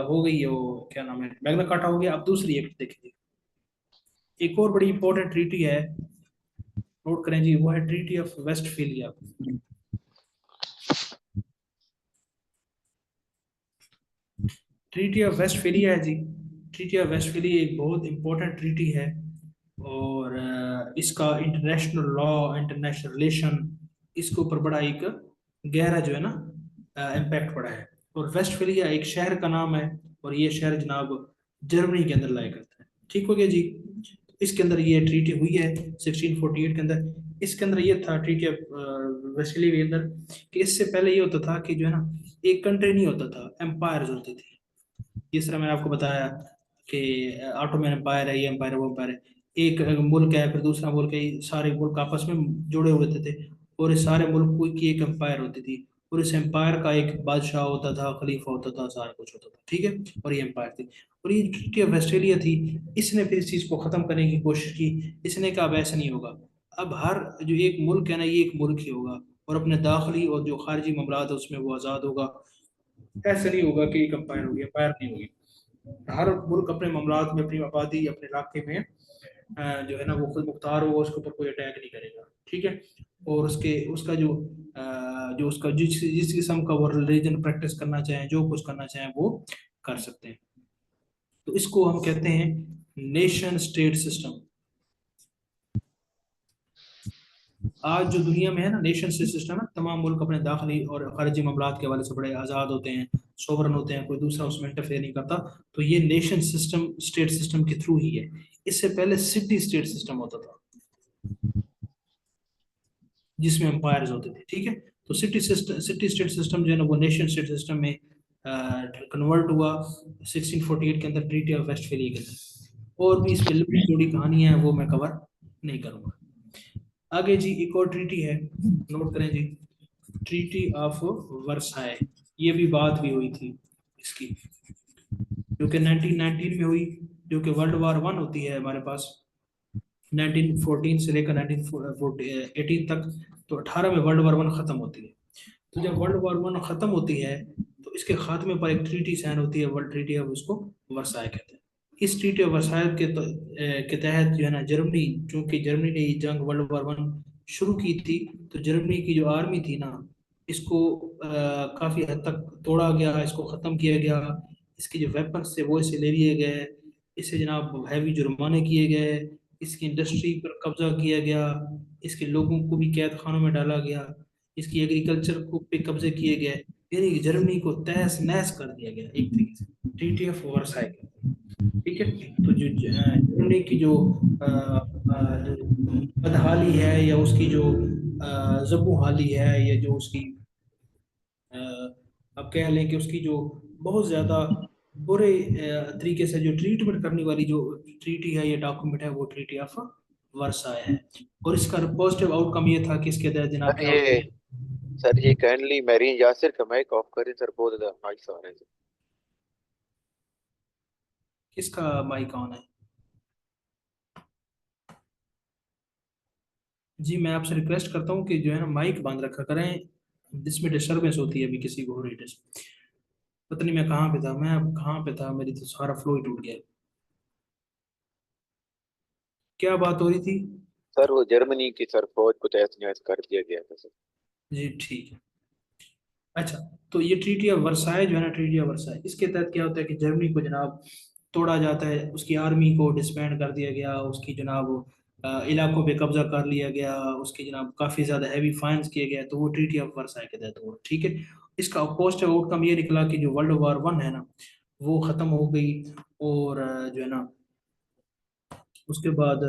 हो गई है, वो क्या नाम है, मैग्ना कार्टा हो गया। अब दूसरी एक देखिए, एक और बड़ी इंपॉर्टेंट ट्रीटी है, नोट करें जी, वो है treaty of Westphalia. Treaty of Westphalia है जी। ट्रीटी ऑफ वेस्टफेलिया एक बहुत इंपॉर्टेंट ट्रीटी है, और इसका इंटरनेशनल लॉ, इंटरनेशनल रिलेशन, इसके ऊपर बड़ा एक गहरा जो है ना इम्पैक्ट पड़ा है। और वेस्टफेलिया एक शहर का नाम है, और ये शहर जनाब जर्मनी के अंदर लाया करता है। ठीक हो गया जी। इसके अंदर ये ट्रीटी हुई है 1648 के अंदर। इसके अंदर ये था ट्रीटी ऑफ वेस्टफेलिया के अंदर, कि इससे पहले ये होता था कि जो है ना एक कंट्री नहीं होता था, एम्पायर्स होते थे। जिस तरह मैंने आपको बताया कि ऑटोमन एम्पायर है, ये एम्पायर है, वो एम्पायर है। एक मुल्क है, फिर दूसरा मुल्क है, ये सारे मुल्क आपस में जुड़े हुए थे। और इस सारे मुल्क की एक एम्पायर होती थी, और इस एम्पायर का एक बादशाह होता था, खलीफा होता था, सारा कुछ होता था। ठीक है, और ये एम्पायर थी। और ये ट्रीटी ऑफ वेस्टफेलिया थी, इसने फिर इस चीज़ को ख़त्म करने की कोशिश की। इसने कहा अब ऐसा नहीं होगा, अब हर जो एक मुल्क है ना, ये एक मुल्क ही होगा, और अपने दाखिली और जो खारजी मामलात है उसमें वो आज़ाद होगा। ऐसा नहीं होगा कि एक एम्पायर होगी, एम्पायर नहीं होगी। हर मुल्क अपने मामलात में, अपनी आबादी, अपने इलाके में जो है ना वो खुद मुख्तार होगा, उसके ऊपर कोई अटैक नहीं करेगा। ठीक है। और उसके उसका जो उसका जिस जिस किस्म का वो रिलीजन प्रैक्टिस करना चाहें, जो कुछ करना चाहें वो कर सकते हैं। तो इसको हम कहते हैं नेशन स्टेट सिस्टम। आज जो दुनिया में है ना नेशन स्टेट सिस्टम है, तमाम मुल्क अपने दाखिली और खारजी मामलात के हवाले से बड़े आज़ाद होते हैं, सोवरन होते हैं, कोई दूसरा उसमें इंटरफेयर नहीं करता। तो ये नेशन सिस्टम स्टेट सिस्टम के थ्रू ही है। इससे पहले सिटी स्टेट सिस्टम होता था, जिसमें एम्पायर्स होते थे। ठीक है। तो सिटी स्टेट सिस्टम जो है ना वो नेशन स्टेट सिस्टम में कन्वर्ट हुआ 1648 के अंदर, ट्रीटी ऑफ वेस्टफेलिया के अंदर। और भी इसमें लंबी चौड़ी कहानियां हैं, वो मैं कवर नहीं करूंगा। आगे जी एक और ट्रीटी है, नोट करें जी। ट्रीटी ऑफ वर्साई, ये भी बात भी हुई थी इसकी, जो कि 1919 में हुई, जो कि वर्ल्ड वार वन होती है हमारे पास 1914 से लेकर 1918 तक। तो 18 में वर्ल्ड वार वन खत्म होती है। तो जब वर्ल्ड वॉर वन खत्म होती है तो इसके खात्मे पर एक ट्रीटी साइन होती है, वर्ल्ड ट्रीटी ऑफ, उसको वर्साई कहते हैं। इस ट्रीटी ऑफ वर्साई के तहत जो है ना, जर्मनी, चूंकि जर्मनी ने ये जंग वर्ल्ड वॉर वन शुरू की थी, तो जर्मनी की जो आर्मी थी ना, इसको काफी हद तक तोड़ा गया, इसको खत्म किया गया। इसके जो वेपन्स थे वो इसे ले लिए गए, इससे जनाब हैवी जुर्माने किए गए, इसकी इंडस्ट्री पर कब्जा किया गया, इसके लोगों को भी कैद खानों में डाला गया, इसकी एग्रीकल्चर को पे कब्जे किए गए। यानी कि जर्मनी को तहस नहस कर दिया गया एक तरीके से, ट्रीटी ऑफ वर्साई। ठीक है। तो जो जर्मनी की जो बदहाली है, या उसकी जो जबू हाली है, या जो उसकी अ, अब कह लें कि उसकी जो बहुत ज्यादा बुरे तरीके से जो ट्रीटमेंट करने वाली जो ट्रीटी है, ये डॉक्यूमेंट है, वो ट्रीटी ऑफ वर्साई है। और इसका पॉजिटिव आउटकम ये था कि इसके तहत जनाब सर क्या ये होती है। सर ये काइंडली मैरीन यासिर का माइक ऑफ करें सर, बहुत ज्यादा नॉइस आ रहे हैं। किसका माइक ऑन है? जी, मैं आपसे रिक्वेस्ट करता हूँ कि जो है ना माइक बंद रखा करें, जिसमें डिस्टरबेंस होती है, अभी किसी को हो रही है। पता नहीं मैं कहाँ पे था, मैं अब कहाँ पे था, मेरी तो सारा फ्लो ही टूट गया। क्या बात हो रही थी? सर वो जर्मनी की सर फौज को तहस नहस कर दिया गया था सर। जी ठीक है। अच्छा, तो ये ट्रीटी ऑफ वर्साई जो है ना, ट्रीटी ऑफ वर्साई, इसके तहत क्या होता है कि जर्मनी को जनाब तोड़ा जाता है, उसकी आर्मी को डिसबैंड कर दिया गया, उसकी जनाब इलाकों पे कब्जा कर लिया गया, उसके जनाब काफ़ी ज़्यादा हैवी फाइन्स किए गए। तो वो ट्रीटी ऑफ वर्साई के तहत हुआ। ठीक है। इसका पॉजिटिव आउटकम ये निकला कि जो वर्ल्ड वार वन है ना, वो ख़त्म हो गई। और जो है ना, उसके बाद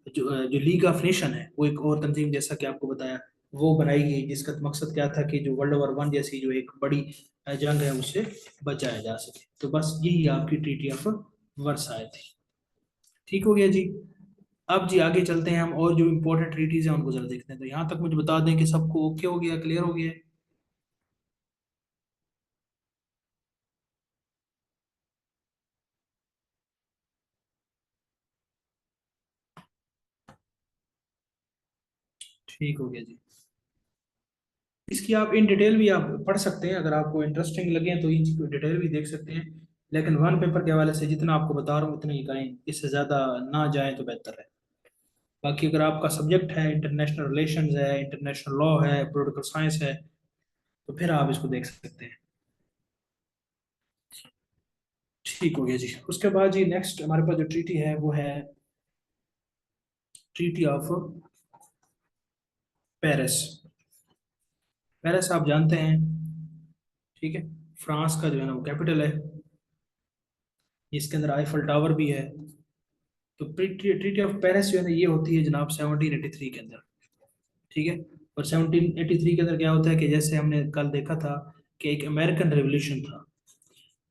जो लीग ऑफ नेशन है, वो एक और तंजीम, जैसा कि आपको बताया, वो बनाई गई, जिसका मकसद क्या था कि जो वर्ल्ड वॉर वन जैसी जो एक बड़ी जंग है, उससे बचाया जा सके। तो बस यही आपकी ट्रीटी ऑफ वर्साई थी। ठीक हो गया जी। अब जी आगे चलते हैं हम, और जो इम्पोर्टेंट ट्रीटीज हैं उनको जरा देखते हैं। तो यहाँ तक मुझे बता दें कि सबको ओके हो गया, क्लियर हो गया? ठीक हो गया जी। इसकी आप इन डिटेल भी आप पढ़ सकते हैं, अगर आपको इंटरेस्टिंग लगे तो इन डिटेल भी देख सकते हैं। लेकिन वन पेपर के हवाले से जितना आपको बता रहा हूँ उतना ही करें, इससे ज़्यादा ना जाए तो बेहतर है। बाकी अगर आपका सब्जेक्ट है इंटरनेशनल रिलेशंस है, इंटरनेशनल लॉ है, पॉलिटिकल साइंस है, तो फिर आप इसको देख सकते हैं। ठीक हो गया जी। उसके बाद जी नेक्स्ट हमारे पास जो ट्रीटी है वो है ट्रीटी ऑफ पेरिस। पेरिस आप जानते हैं, ठीक है, फ्रांस का जो है ना वो कैपिटल है, इसके अंदर आईफल टावर भी है। तो ट्रीटी ऑफ पेरिस जो है ना, ये होती है जनाब 1783 के अंदर। ठीक है। और 1783 के अंदर क्या होता है कि जैसे हमने कल देखा था कि एक अमेरिकन रेवोल्यूशन था,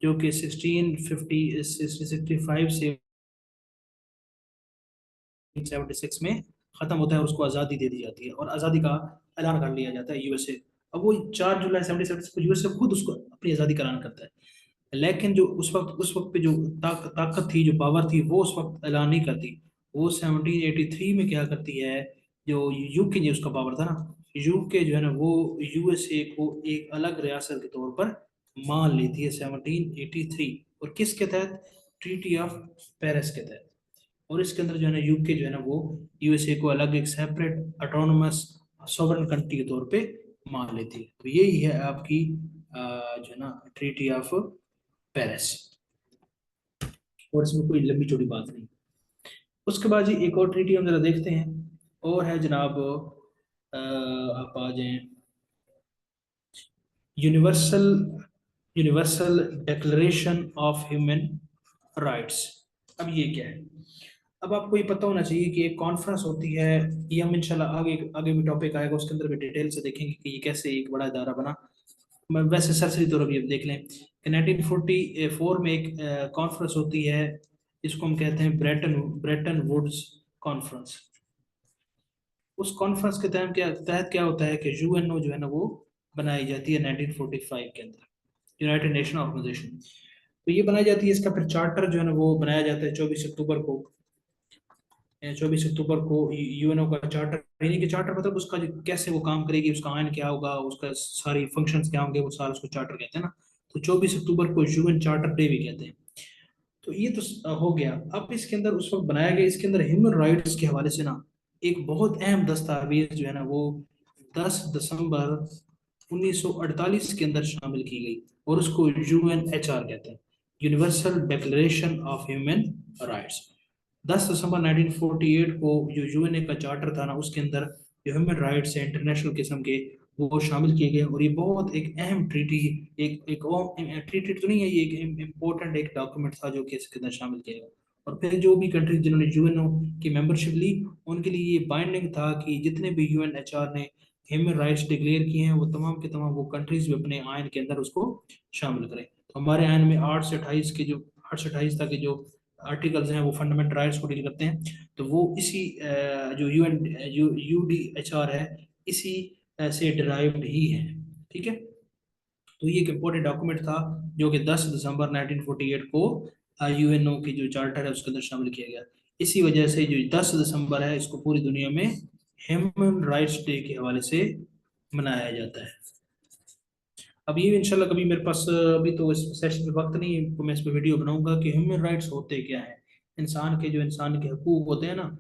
जो कि 1655 से 76 में खत्म होता है, और उसको आज़ादी दे दी जाती है, और आज़ादी का ऐलान कर लिया जाता है यूएसए। अब वो 4 जुलाई 77 को यूएसए खुद उसको अपनी आज़ादी का ऐलान करता है। लेकिन जो उस वक्त पे जो ताकत थी, जो पावर थी, वो उस वक्त ऐलान नहीं करती। वो 1783 में क्या करती है, जो यूके जो उसका पावर था ना, यूके जो है ना वो यूएसए को एक अलग रियासत के तौर पर मान लेती है 1783। और किसके तहत? ट्रीटी ऑफ पेरिस के तहत। और इसके अंदर जो है ना यूके जो है ना वो यूएसए को अलग एक सेपरेट ऑटोनोमस सॉवरेन कंट्री के तौर पे मान लेती है। तो यही है आपकी जो है ना ट्रीटी ऑफ पेरिस। और इसमें कोई लंबी चौड़ी बात नहीं। उसके बाद जी एक और ट्रीटी हम जरा देखते हैं, और है जनाब आप आ जाएं, universal universal declaration of human rights. अब ये क्या है? अब आपको ये पता होना चाहिए कि एक कॉन्फ्रेंस होती है, ये हम इंशाल्लाह आगे आगे भी टॉपिक आएगा, उसके अंदर भी डिटेल से देखेंगे कि ये कैसे एक बड़ा इदारा बना। मैं वैसे सरसरी तौर पर देख लें कि 1944 में एक कॉन्फ्रेंस होती है, इसको हम कहते हैं ब्रेटन ब्रेटन वुड्स कॉन्फ्रेंस। उस कॉन्फ्रेंस के तहत क्या होता है कि यूएनओ जो है ना वो बनाई जाती है 1945 के अंदर, यूनाइटेड नेशन ऑर्गेनाइजेशन। तो ये बनाई जाती है, इसका फिर चार्टर जो है ना वो बनाया जाता है 24 अक्टूबर को। 24 अक्टूबर को यूएनओ का चार्टर, यानी कि चार्टर मतलब उसका कैसे वो काम करेगी, उसका आयन क्या होगा, उसका सारी फंक्शंस क्या होंगे, वो सारा उसको चार्टर कहते हैं ना। तो 24 अक्टूबर को यूएन चार्टर डे भी कहते हैं। तो ये तो हो गया। अब इसके अंदर उस वक्त बनाया गया, इसके अंदर ह्यूमन राइट्स के हवाले से ना एक बहुत अहम दस्तावेज जो है ना वो 10 दिसंबर 1948 के अंदर शामिल की गई, और उसको यूएनएचआर कहते हैं, universal declaration of human rights. 10 दिसंबर 1948 को जो यूएनए का चार्टर था ना उसके अंदर जो ह्यूमन राइट्स है इंटरनेशनल किस्म के वो शामिल किए गए, और ये बहुत एक अहम ट्रीटी, एक ट्रीटी तो नहीं है, ये एक इम्पोर्टेंट एक डॉक्यूमेंट था जो कि इसके अंदर शामिल किया गया। और फिर जो भी कंट्रीज जिन्होंने यूएनओ की मेंबरशिप ली उनके लिए ये बाइंडिंग था कि जितने भी यूएनएचआर ने ह्यूमन राइट्स डिक्लेयर किए हैं वो तमाम के तमाम वो कंट्रीज भी अपने आयन के अंदर उसको शामिल करें। तो हमारे आयन में 8 से 28 तक के जो आर्टिकल्स हैं वो फंडामेंटल राइट्स को डील करते हैं। तो वो इसी जो यूडीएचआर है इसी से डिराइव्ड ही है। ठीक है। तो ये एक इम्पोर्टेंट डॉक्यूमेंट था जो कि 10 दिसंबर 1948 को यूएनओ की जो चार्टर है उसके अंदर शामिल किया गया। इसी वजह से जो 10 दिसंबर है इसको पूरी दुनिया में ह्यूमन राइट्स डे के हवाले से मनाया जाता है। अब ये इंशाल्लाह कभी मेरे पास अभी तो इस सेशन में वक्त नहीं है, तो मैं इस पर वीडियो बनाऊंगा कि ह्यूमन राइट्स होते क्या है, इंसान के जो इंसान के हकूक होते हैं ना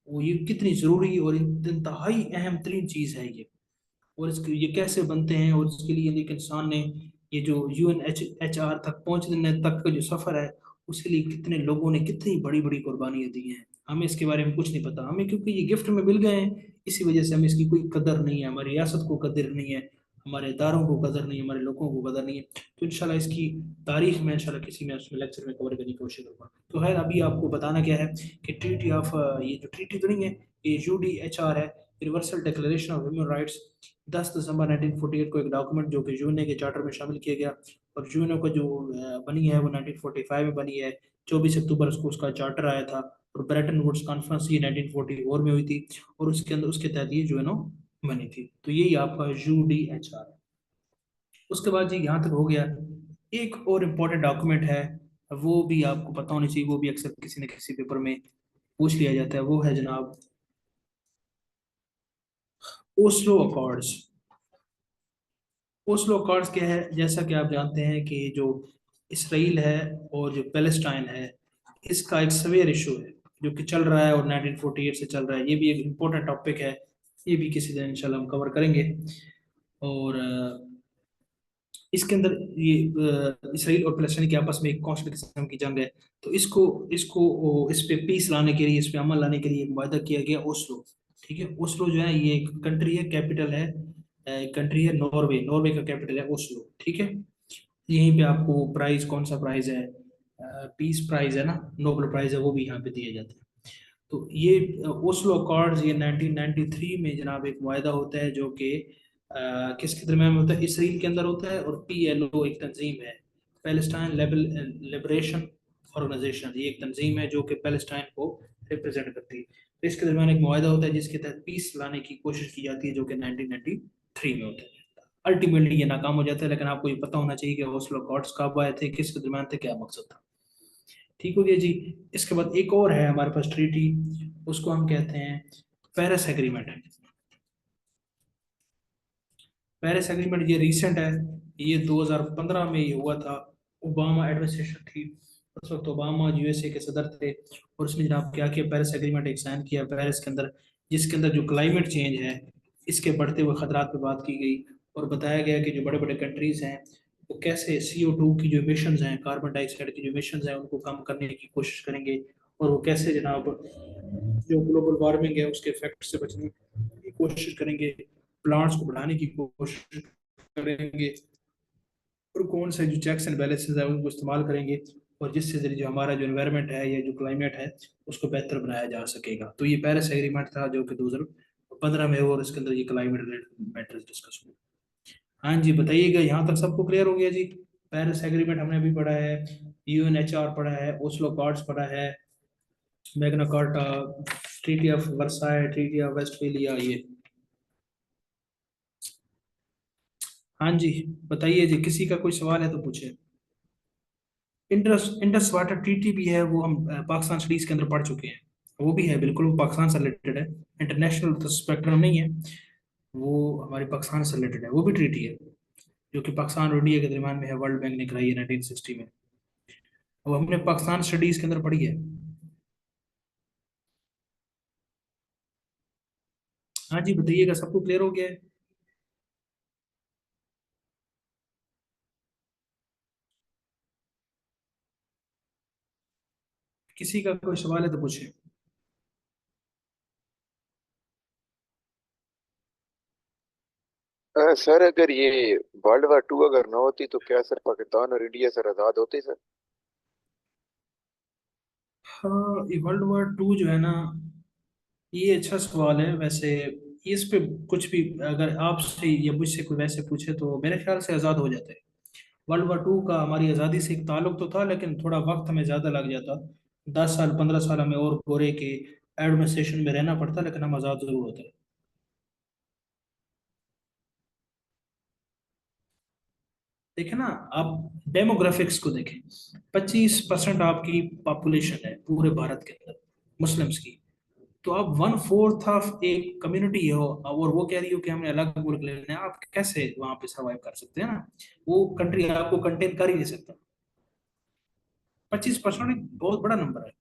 वो ये कितनी ज़रूरी और इंतहाई अहम तरीन चीज़ है ये, और इसके ये कैसे बनते हैं, और इसके लिए एक इंसान ने ये जो यूएनएचआर तक पहुंचने तक का जो सफ़र है उसके लिए कितने लोगों ने कितनी बड़ी बड़ी कुर्बानियां दी हैं। हमें इसके बारे में कुछ नहीं पता, हमें क्योंकि ये गिफ्ट में मिल गए हैं इसी वजह से हमें इसकी कोई कदर नहीं है, हमारी रियासत को कदर नहीं है, हमारे इदारों को कदर नहीं है, हमारे लोगों को कदर नहीं है। तो इंशाल्लाह इसकी तारीख में इंशाल्लाह किसी में उसमें लेक्चर में कवर करने की कोशिश करूँगा। तो खैर अभी आपको बताना क्या है कि ट्रीटी ऑफ ये जो ट्रीटी तो नहीं है, ये यूडीएचआर है, universal declaration of human rights. 10 दिसंबर 1948 को एक डॉक्यूमेंट जो कि यूएनए के चार्टर में शामिल किया गया, और यूएनओ का जो बनी है वो 1945 में बनी है। 24 अक्टूबर को उसका चार्टर आया था, और ब्रेटन वुड्स कॉन्फ्रेंस ये 1944 में हुई थी, और उसके अंदर उसके तहत ये यूएनओ बनी थी। तो यही आपका यूडीएचआर है। उसके बाद जी यहाँ तक हो गया। एक और इम्पोर्टेंट डॉक्यूमेंट है, वो भी आपको पता होनी चाहिए, वो भी अक्सर किसी न किसी पेपर में पूछ लिया जाता है, वो है जनाब ओस्लो अकॉर्ड्स। ओस्लो अकॉर्ड्स क्या है, जैसा कि आप जानते हैं कि जो इसराइल है और जो पैलेस्टाइन है इसका एक सवेयर इशू है जो कि चल रहा है और 1948 से चल रहा है। ये भी एक इम्पोर्टेंट टॉपिक है, ये भी किसी दिन इंशाल्लाह हम कवर करेंगे। और इसके अंदर ये इसराइल और पैलेस्टाइन के आपस में एक कॉन्स्टेंट किस्म की जंग है। तो इसको इसको इस पे पीस लाने के लिए, इस पे अमल लाने के लिए एक वायदा किया गया ओस्लो। ठीक है, ओस्लो जो है ये एक कंट्री है, कैपिटल है एक कंट्री है नॉर्वे, नॉर्वे का कैपिटल है ओस्लो। ठीक है, यहीं पे आपको प्राइज, कौन सा प्राइज है, पीस प्राइज है ना, नोबेल प्राइज है, वो भी यहाँ पे दिए जाते हैं। तो ये ओस्लो अकॉर्ड्स ये 1993 में जनाब एक वायदा होता है जो कि किसके दरम्यान में होता है, इसराइल के अंदर होता है, और पीएलओ एक तंजीम है, पैलेस्टाइन लिबरेशन ऑर्गेनाइजेशन, ये एक तंजीम है जो कि पैलेस्टाइन को रिप्रेजेंट करती है। तो इसके दरम्यान एक मुआहदा होता है जिसके तहत पीस लाने की कोशिश की जाती है जो कि 1993 में होता है। अल्टीमेटली ये नाकाम हो जाता है, लेकिन आपको ये पता होना चाहिए कि ओस्लो अकॉर्ड्स कब आए थे, किसके दरम्यान थे, क्या मकसद था। ठीक हो गया जी। इसके बाद एक और है हमारे पास ट्रीटी, उसको हम कहते हैं पेरिस एग्रीमेंट। पेरिस एग्रीमेंट ये रीसेंट है, ये 2015 में ये हुआ था, ओबामा एडमिनिस्ट्रेशन थी, उस वक्त ओबामा यूएसए के सदर थे, और उसमें जनाब क्या किया, पेरिस एग्रीमेंट एक साइन किया पेरिस के अंदर, जिसके अंदर जो क्लाइमेट चेंज है इसके बढ़ते हुए खतरात पे बात की गई, और बताया गया कि जो बड़े बड़े कंट्रीज हैं वो कैसे CO2 की जो इमिशंस हैं, कार्बन डाइऑक्साइड की जो इमिशंस हैं उनको कम करने की कोशिश करेंगे, और वो कैसे जनाब जो ग्लोबल वार्मिंग है उसके इफेक्ट से बचने की कोशिश करेंगे, प्लांट्स को बढ़ाने की कोशिश करेंगे, और कौन से जो चेक्स एंड बैलेंसेस है उनको इस्तेमाल करेंगे, और जिससे जो हमारा जो एनवायरनमेंट है या जो क्लाइमेट है उसको बेहतर बनाया जा सकेगा। तो ये पेरिस एग्रीमेंट था जो कि 2015 में हुआ, और इसके अंदर ये क्लाइमेट रिलेटेड मैटर्स डिस्कस हुए। हाँ जी बताइएगा, यहाँ तक सबको क्लियर हो गया जी। पेरिस एग्रीमेंट हमने अभी पढ़ा है, यूएनएचआर पढ़ा है, ओस्लो अकॉर्ड्स पढ़ा है, Magna carta, treaty of Versailles, treaty of Westphalia, ये हाँ जी, बताइए जी, किसी का कोई सवाल है तो पूछे। इंडस इंडस वाटर ट्रीटी भी है, वो हम पाकिस्तान स्टडीज के अंदर पढ़ चुके हैं। वो भी है बिल्कुल, वो पाकिस्तान से रिलेटेड है। इंटरनेशनल तो स्पेक्ट्रम नहीं है, वो हमारे पाकिस्तान से रिलेटेड है, वो भी ट्रीटी है जो कि पाकिस्तान और इंडिया के दरमियान में है, वर्ल्ड बैंक ने कराई है 1960 में। वो हमने पाकिस्तान स्टडीज के अंदर पढ़ी है। हाँ जी, बताइएगा, सबको क्लियर हो गया है? किसी का कोई सवाल है तो पूछे। सर अगर ये वर्ल्ड वार 2 अगर ना होती तो क्या सर पाकिस्तान और इंडिया सर आज़ाद होते सर? हाँ, ये वर्ल्ड वॉर 2 जो है ना, ये अच्छा सवाल है वैसे। इस पे कुछ भी अगर आपसे या मुझसे कोई वैसे पूछे तो मेरे ख्याल से आज़ाद हो जाते। वर्ल्ड वॉर 2 का हमारी आज़ादी से एक ताल्लुक तो था, लेकिन थोड़ा वक्त हमें ज़्यादा लग जाता। 10 साल 15 साल हमें और गोरे के एडमिनिस्ट्रेशन में रहना पड़ता, लेकिन हम आज़ाद जरूर होते। देखें ना, आप डेमोग्राफिक्स को देखें। 25% आपकी पॉपुलेशन है पूरे भारत के अंदर मुस्लिम्स की। तो आप 1/4 ऑफ एक कम्युनिटी हो और वो कह रही हो कि हमने अलग मुल्क लेना है, आप कैसे वहां पे सर्वाइव कर सकते हैं ना? वो कंट्री आपको कंटेन कर ही नहीं सकता। 25% एक बहुत बड़ा नंबर है।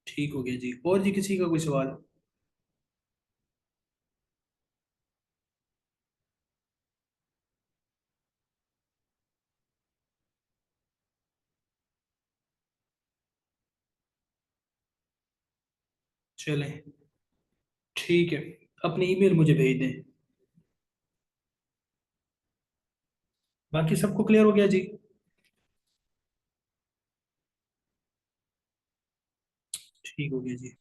ठीक हो गया जी, और जी किसी का कोई सवाल? चलें, ठीक है, अपनी ईमेल मुझे भेज दें। बाकी सबको क्लियर हो गया जी? ठीक हो गया जी।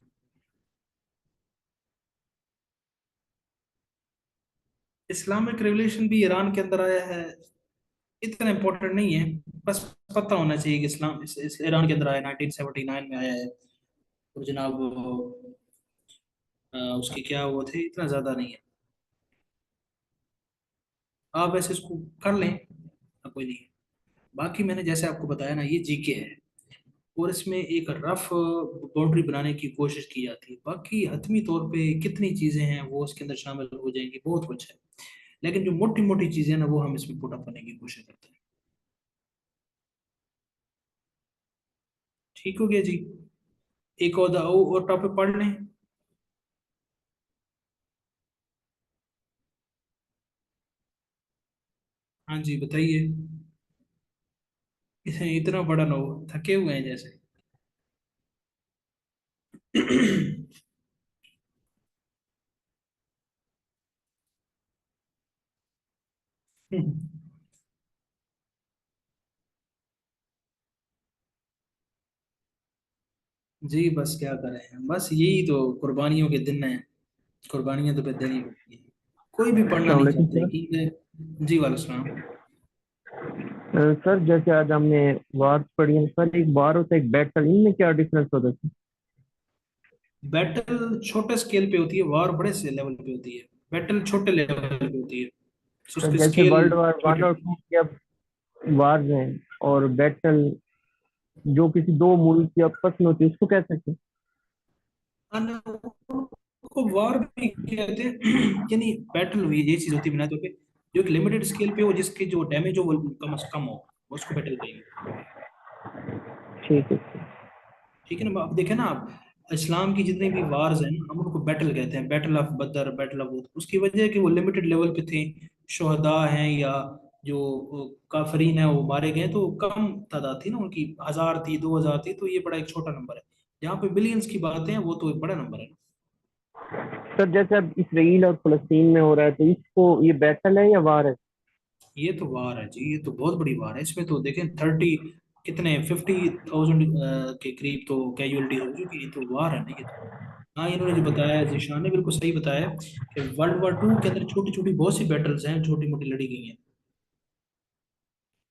इस्लामिक रेवोल्यूशन भी ईरान के अंदर आया है, इतना इंपॉर्टेंट नहीं है। बस पता होना चाहिए कि इस ईरान के अंदर आया, 1979 में आया है। और जनाब उसके क्या वो थे, इतना ज्यादा नहीं है। आप वैसे इसको कर लें, कोई नहीं है। बाकी मैंने जैसे आपको बताया ना, ये जीके है, और इसमें एक रफ बाउंड्री बनाने की कोशिश की जाती है। बाकी हतमी तौर पे कितनी चीजें हैं वो इसके अंदर शामिल हो जाएंगी, बहुत कुछ है। लेकिन जो मोटी मोटी चीजें हैं ना, वो हम इसमें पुट अप करने की कोशिश करते हैं। ठीक हो गया जी। एक और टॉपिक पढ़ लें। हाँ जी, बताइए। इसे इतना बड़ा ना हो, थके हुए हैं जैसे। जी बस क्या करें, बस यही तो कुर्बानियों के दिन हैं। कुर्बानियां तो फिर देनी होती हैं। कोई भी पढ़ना अस्सलाम नहीं वालेकुम चाहते सर। कि। जी वालेकुम सलाम। सर जैसे आज हमने वार पढ़ी है सर, एक वार होता है एक बैटल, इनमें क्या डिफरेंस होता है? बैटल छोटे स्केल पे होती है, वॉर बड़े से लेवल पे होती है। बैटल छोटे लेवल पे होती है, तो सर उसकी जैसे स्केल वर्ल्ड वार 1 और लिमिटेड। 2 की अब वार हैं, और बैटल जो किसी दो मुल्क की आपस में होती है उसको कह सकते हैं? को वॉर भी कहते हैं। यानी बैटल हुई ये चीज होती है बिना तो पे, जो एक लिमिटेड स्केल पे हो, जिसकी जो डैमेज हो वो कम से कम हो, उसको बैटल कहेंगे। ठीक है सर। ठीक है ना? अब देखें ना आप, इस्लाम की जितनी भी वार्स हैं ना, हम उनको बैटल कहते हैं। बैटल ऑफ बदर, बैटल ऑफ उहद, उसकी वजह है कि वो लिमिटेड लेवल पे थे। शोहदा हैं या जो काफरीन है वो मारे गए, तो कम तादाद थी ना उनकी, 1000 थी, 2000 थी, तो ये बड़ा एक छोटा नंबर है। जहाँ पे बिलियंस की बातें हैं, वो तो एक बड़ा नंबर है। सर जैसे अब इसराइल और फलस्तीन में हो रहा है, तो इसको ये बैटल है या वार है? ये तो वार है जी, ये तो बहुत बड़ी वार है। इसमें तो देखें 50,000 के करीब तो कैजुअलिटीज हो चुकी है। ये तो वार है ना ये तो। हाँ, इन्होंने जो बताया, जीशान ने बिल्कुल सही बताया कि वर्ल्ड वॉर 2 के अंदर छोटी छोटी बहुत सी बैटल्स हैं, छोटी मोटी लड़ी गई हैं।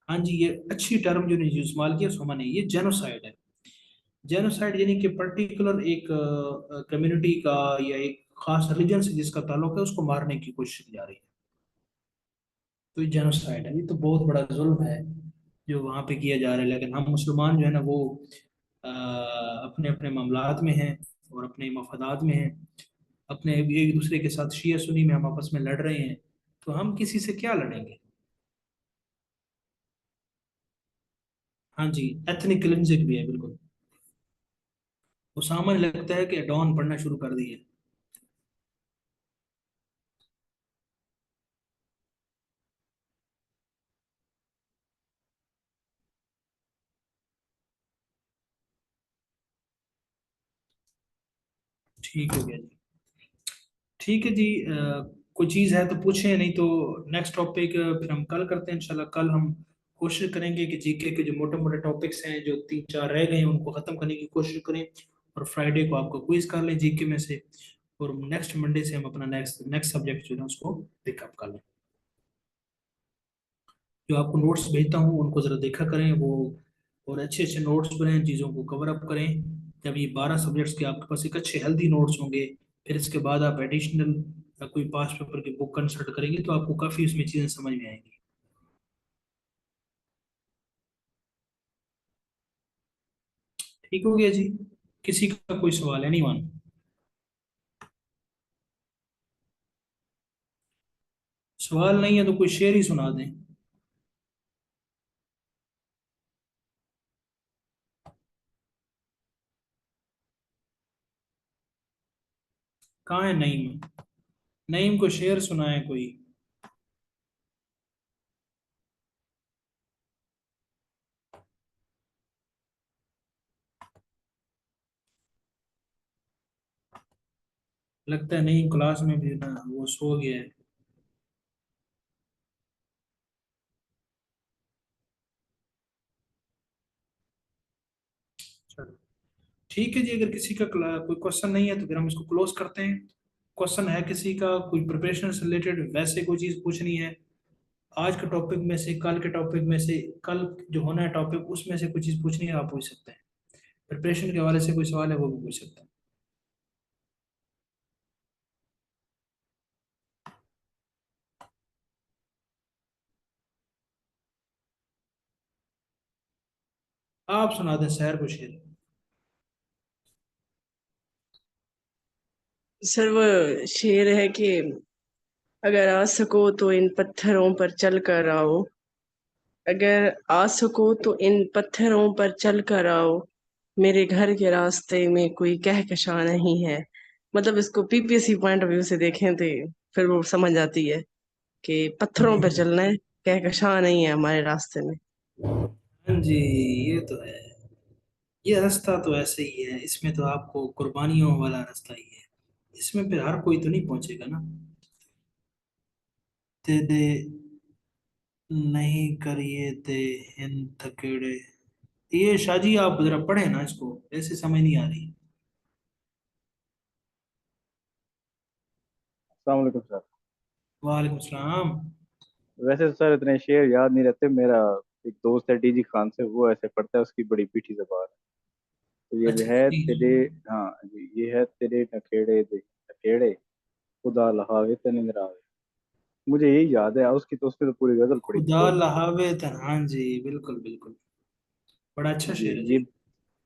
हाँ जी, ये अच्छी टर्म जो इन्होंने इस्तेमाल किया उसको माने, ये जेनोसाइड है। जेनोसाइड यानी कि पर्टिकुलर एक कम्युनिटी का या एक खास रिलीजन से जिसका ताल्लुक है उसको मारने की कोशिश की जा रही है। तो ये जेनोसाइड है, ये तो बहुत बड़ा जुल्म है जो वहाँ पे किया जा रहा है। लेकिन हम मुसलमान जो है ना वो अपने अपने मामलात में हैं और अपने मफादात में हैं, अपने एक दूसरे के साथ शिया सुन्नी में हम आपस में लड़ रहे हैं, तो हम किसी से क्या लड़ेंगे। हाँ जी, एथनिक क्लिंजिंग भी है बिल्कुल। उसामा ने लगता है कि डॉन पढ़ना शुरू कर दिए। ठीक हो गया जी। ठीक है जी, कोई चीज़ है तो पूछें, नहीं तो नेक्स्ट टॉपिक फिर हम कल करते हैं इंशाल्लाह। कल हम कोशिश करेंगे कि जीके के जो मोटे मोटे टॉपिक्स हैं जो तीन चार रह गए हैं उनको ख़त्म करने की कोशिश करें, और फ्राइडे को आपको क्विज कर लें जीके में से, और नेक्स्ट मंडे से हम अपना नेक्स्ट नेक्स्ट सब्जेक्ट जो है उसको पिकअप कर लें। जो आपको नोट्स भेजता हूँ उनको ज़रा देखा करें वो, और अच्छे अच्छे नोट्स बनाएं, चीज़ों को कवर अप करें। जब ये 12 सब्जेक्ट्स के आपके पास एक अच्छे हेल्दी नोट्स होंगे, फिर इसके बाद आप एडिशनल कोई पास पेपर की बुक कंसल्ट करेंगे तो आपको काफ़ी उसमें चीज़ें समझ में आएंगी। ठीक हो गया जी। किसी का कोई सवाल है? नहीं मान, सवाल नहीं है तो कोई शेर ही सुना दें। कहाँ है नईम? नईम को शेर सुनाए कोई। लगता है नईम क्लास में भी ना वो सो गया है। चलो ठीक है जी, अगर किसी का कोई क्वेश्चन नहीं है तो फिर हम इसको क्लोज करते हैं। क्वेश्चन है किसी का कोई प्रिपरेशन से रिलेटेड, वैसे कोई चीज़ पूछनी है आज के टॉपिक में से, कल के टॉपिक में से, कल जो होना है टॉपिक उसमें से कोई चीज़ पूछनी है आप पूछ सकते हैं। प्रिपरेशन के हवाले से कोई सवाल है वो भी पूछ सकते हैं। आप सुना दें शहर को शेर। सर वो शेर है कि अगर आ सको तो इन पत्थरों पर चल कर आओ, अगर आ सको तो इन पत्थरों पर चल कर आओ, मेरे घर के रास्ते में कोई कहकशां नहीं है। मतलब इसको पीपीएससी पॉइंट ऑफ व्यू से देखें तो फिर वो समझ आती है कि पत्थरों पर चलना है, कहकशां नहीं है हमारे रास्ते में। हाँ जी, ये तो है। ये रास्ता तो ऐसे ही है, इसमें तो आपको कुर्बानियों वाला रास्ता ही है, इसमें फिर हर कोई तो नहीं पहुंचेगा ना। तेरे नहीं करिए थे इन थकेड़े। ये शाजी आप जरा पढ़े ना इसको, ऐसे समझ नहीं आ रही। अस्सलाम वालेकुम सर। वालेकुम सलाम। वैसे तो सर इतने शेर याद नहीं रहते। मेरा एक दोस्त है डीजी खान से, वो ऐसे पढ़ता है, उसकी बड़ी मीठी जबान है। तो ये अच्छा है ठीक तेरे, है। हाँ जी, ये है तेरे नखेड़े दे नखेड़े, खुदा लहावे ते निंदरावे। मुझे यही याद है, उसकी तो उसने तो पूरी गजल पढ़ी थी खुदा तो। लहावे तन, हाँ जी बिल्कुल बिल्कुल। बड़ा अच्छा शेर है ये जी।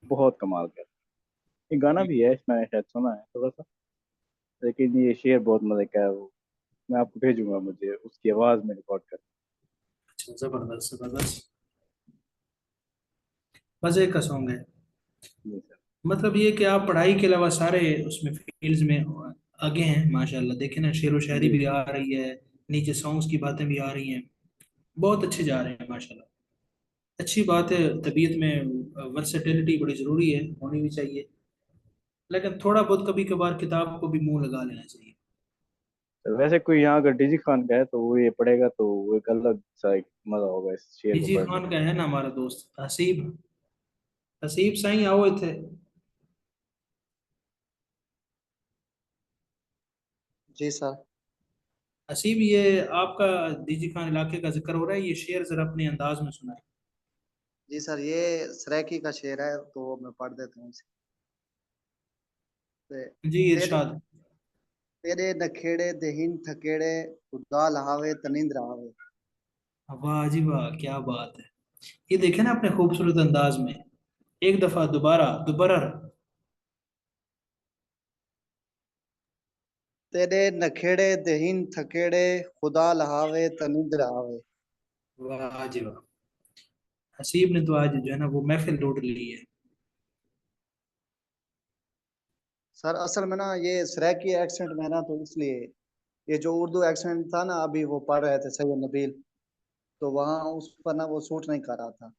बहुत कमाल का है। ये गाना भी है, मैंने शायद सुना है थोड़ा सा, लेकिन ये शेर बहुत मजे का है। वो मैं आपको भेजूंगा, मुझे उसकी आवाज में रिकॉर्ड कर। अच्छा, जबरदस्त जबरदस्त, मजे का सॉन्ग है। जी सर। मतलब ये कि आप पढ़ाई के अलावा सारे उसमें फील्ड्स में आगे हैं माशाल्लाह। देखें ना, शेर व शायरी जी भी सर। आ रही है, नीचे सॉन्ग्स की बातें भी आ रही हैं, बहुत अच्छे जा रहे हैं माशाल्लाह। अच्छी बात है, तबीयत में वर्सेटिलिटी बड़ी ज़रूरी है, होनी भी चाहिए। लेकिन थोड़ा बहुत कभी कभार किताब को भी मुंह लगा लेना चाहिए। तो वैसे कोई यहाँ अगर डीजी खान का है तो वो ये पढ़ेगा तो वो एक अलग सा एक मजा होगा इस शेर को निजी पढ़ने खान में। का है ना हमारा दोस्त हसीब, हसीब साईं आओ थे। जी सर। हसीब, ये आपका निजी खान इलाके का जिक्र हो रहा है, ये शेर जरा अपने अंदाज में सुनाए। जी सर, ये सराकी का शेर है तो मैं पढ़ देता हूँ इसे। जी तेरे इरशाद। तेरे नखेड़े देहिन थकेड़े खुदा लहावे तनिंद रहावे। वाह जी वाह, क्या बात है। ये देखे ना अपने खूबसूरत अंदाज में, एक दफा दोबारा दोबारा। तेरे नखेड़े देहिन थकेड़े खुदा लहावे तनिंद रहावे। वाह जी वाह। हसीब ने तो आज जो है ना वो महफिल लूट ली है। सर असल में ना ये सराइकी एक्सेंट में है ना, तो इसलिए ये जो उर्दू एक्सेंट था ना, अभी वो पढ़ रहे थे सैयद नबील, तो वहाँ उस पर ना वो सूट नहीं कर रहा था।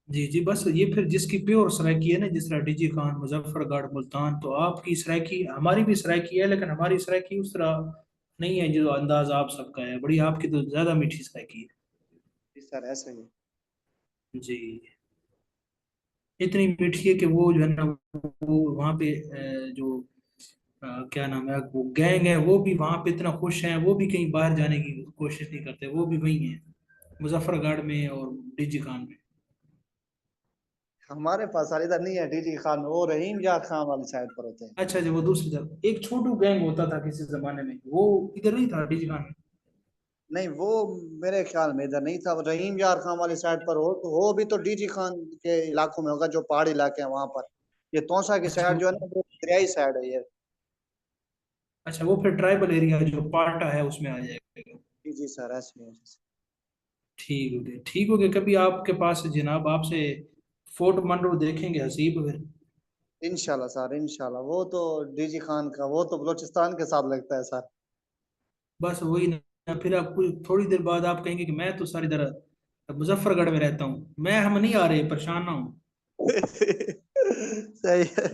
जी जी, बस ये फिर जिसकी प्योर सराइकी है ना, जिस तरह डीजी खान, मुजफ्फरगढ़, मुल्तान, तो आपकी सराइकी, हमारी भी सराइकी है, लेकिन हमारी सराइकी उस तरह नहीं है जो अंदाज आप सबका है। बड़ी आपकी तो ज्यादा मीठी सराइकी जी सर ऐसे ही। है जी। इतनी मीठी है कि वो जो है ना, वो वहाँ पे जो क्या नाम है, वो गैंग है, वो भी वहाँ पे इतना खुश हैं, वो भी कहीं बाहर जाने की कोशिश नहीं करते, वो भी वही हैं मुजफ्फरगढ़ में और डीजी खान में। हमारे पास सर इधर नहीं है डीजी खान में, वो रहीम यार खान वाली साइड पर होते हैं। अच्छा जी, वो दूसरी तरफ एक छोटू गैंग होता था किसी जमाने में, वो इधर नहीं था डीजी खान में। नहीं वो मेरे ख्याल में इधर नहीं था, वो रहीम यार खान वाली साइड पर हो, तो वो भी तो डीजी खान के इलाकों में होगा, जो पहाड़ी इलाके हैं वहां पर। ये तौसा की अच्छा साइड जो है ना, वो दरियाई साइड है ये। अच्छा, वो फिर ट्राइबल एरिया जो पार्टा है उसमें आ जाएगा। जी जी सर ऐसे ही। ठीक हो गया, ठीक हो गया। कभी आपके पास जनाब आपसे फोर्ट मनरो देखेंगे हसीब फिर। इंशाल्लाह सर इंशाल्लाह, वो तो डीजी खान का वो तो बलोचिस्तान के साथ लगता है सर। बस वही ना, फिर आप थोड़ी देर बाद आप कहेंगे कि मैं तो सारी तरह मुजफ्फरगढ़ में रहता हूँ, मैं, हम नहीं आ रहे, परेशान ना हूँ। सही है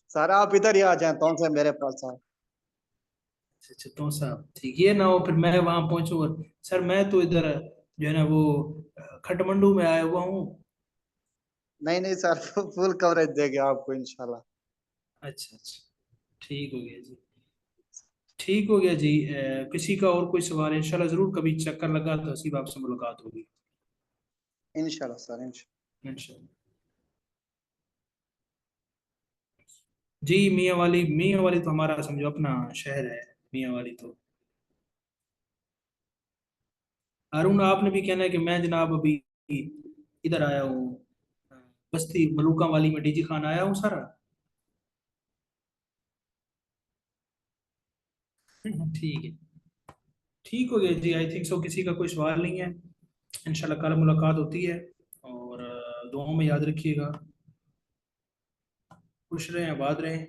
सर, आप इधर ही आ जाए तो से मेरे पास सर। अच्छा अच्छा, तो साहब ठीक, ये ना हो फिर मैं वहां पहुंचूं और सर मैं तो इधर जो है ना वो खटमंडू में आया हुआ हूँ। नहीं नहीं सर, फुल कवरेज देंगे आपको इंशाल्लाह। अच्छा अच्छा, ठीक हो गया जी, ठीक हो गया जी। किसी का और कोई सवाल है? इंशाल्लाह जरूर कभी चक्कर लगा तो हसीब आपसे मुलाकात होगी। इंशाल्लाह सर इंशाल्लाह। इंशाल्लाह। जी, मियाँ वाली तो हमारा समझो अपना शहर है, मियाँ वाली तो। हारून आपने भी कहना है कि मैं जनाब अभी इधर आया हूँ, बस्ती मलूका वाली में डीजी खान आया हूँ सर। ठीक है, ठीक हो गया जी। आई थिंक सो किसी का कोई सवाल नहीं है। इंशाल्लाह कल मुलाकात होती है, और दुआओं में याद रखिएगा। खुश रहें, आबाद रहें।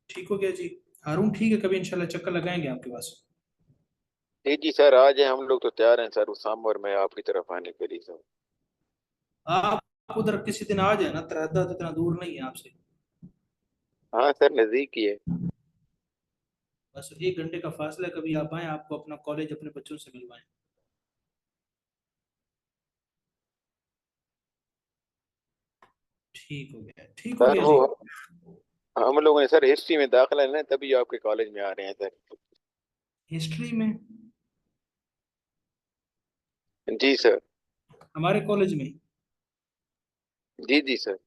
ठीक हो गया जी। हारून ठीक है, कभी इंशाल्लाह चक्कर लगाएंगे आपके पास। जी जी सर, आ जाए, हम लोग तो तैयार हैं सर, उस सामर में आपकी तरफ आने के लिए सर। आप उधर किसी दिन आ जाए ना, तरहदा तो इतना दूर नहीं है आपसे। हाँ सर, नजदीक ही है। बस 1 घंटे का फासला है, कभी आप आए, आपको अपना कॉलेज अपने बच्चों से मिलवाएं। ठीक हो गया, ठीक हो सर गया वो जी। हम लोगों ने सर हिस्ट्री में दाखिला लेना है, तभी आपके कॉलेज में आ रहे हैं सर। हिस्ट्री में? जी सर। हमारे कॉलेज में? जी जी सर।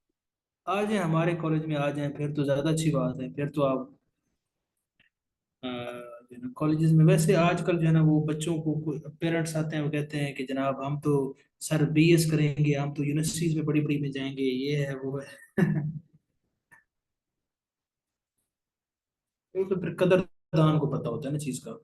आ जाए, हमारे कॉलेज में आ जाए, फिर तो ज़्यादा अच्छी बात है। फिर तो आप जो है ना कॉलेजेस में, वैसे आजकल जो है ना वो बच्चों को पेरेंट्स आते हैं, वो कहते हैं कि जनाब हम तो सर बीएस करेंगे, हम तो यूनिवर्सिटीज में बड़ी बड़ी में जाएंगे, ये है वो है। वो तो फिर कदरदान को पता होता है ना चीज़ का।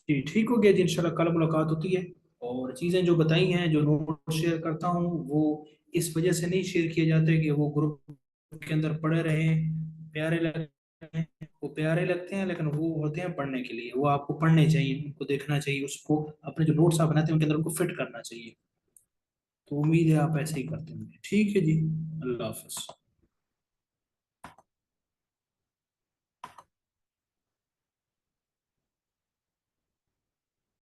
जी, ठीक हो गया जी, इंशाल्लाह कल मुलाकात होती है। और चीज़ें जो बताई हैं, जो नोट शेयर करता हूँ, वो इस वजह से नहीं शेयर किए जाते कि वो ग्रुप के अंदर पड़े रहें, प्यारे लगते हैं, वो प्यारे लगते हैं, लेकिन वो होते हैं पढ़ने के लिए, वो आपको पढ़ने चाहिए, उनको देखना चाहिए, उसको अपने जो नोट्स आप बनाते हैं उनके अंदर उनको फिट करना चाहिए। तो उम्मीद है आप ऐसे ही करते होंगे। ठीक है जी, अल्लाह हाफिज़।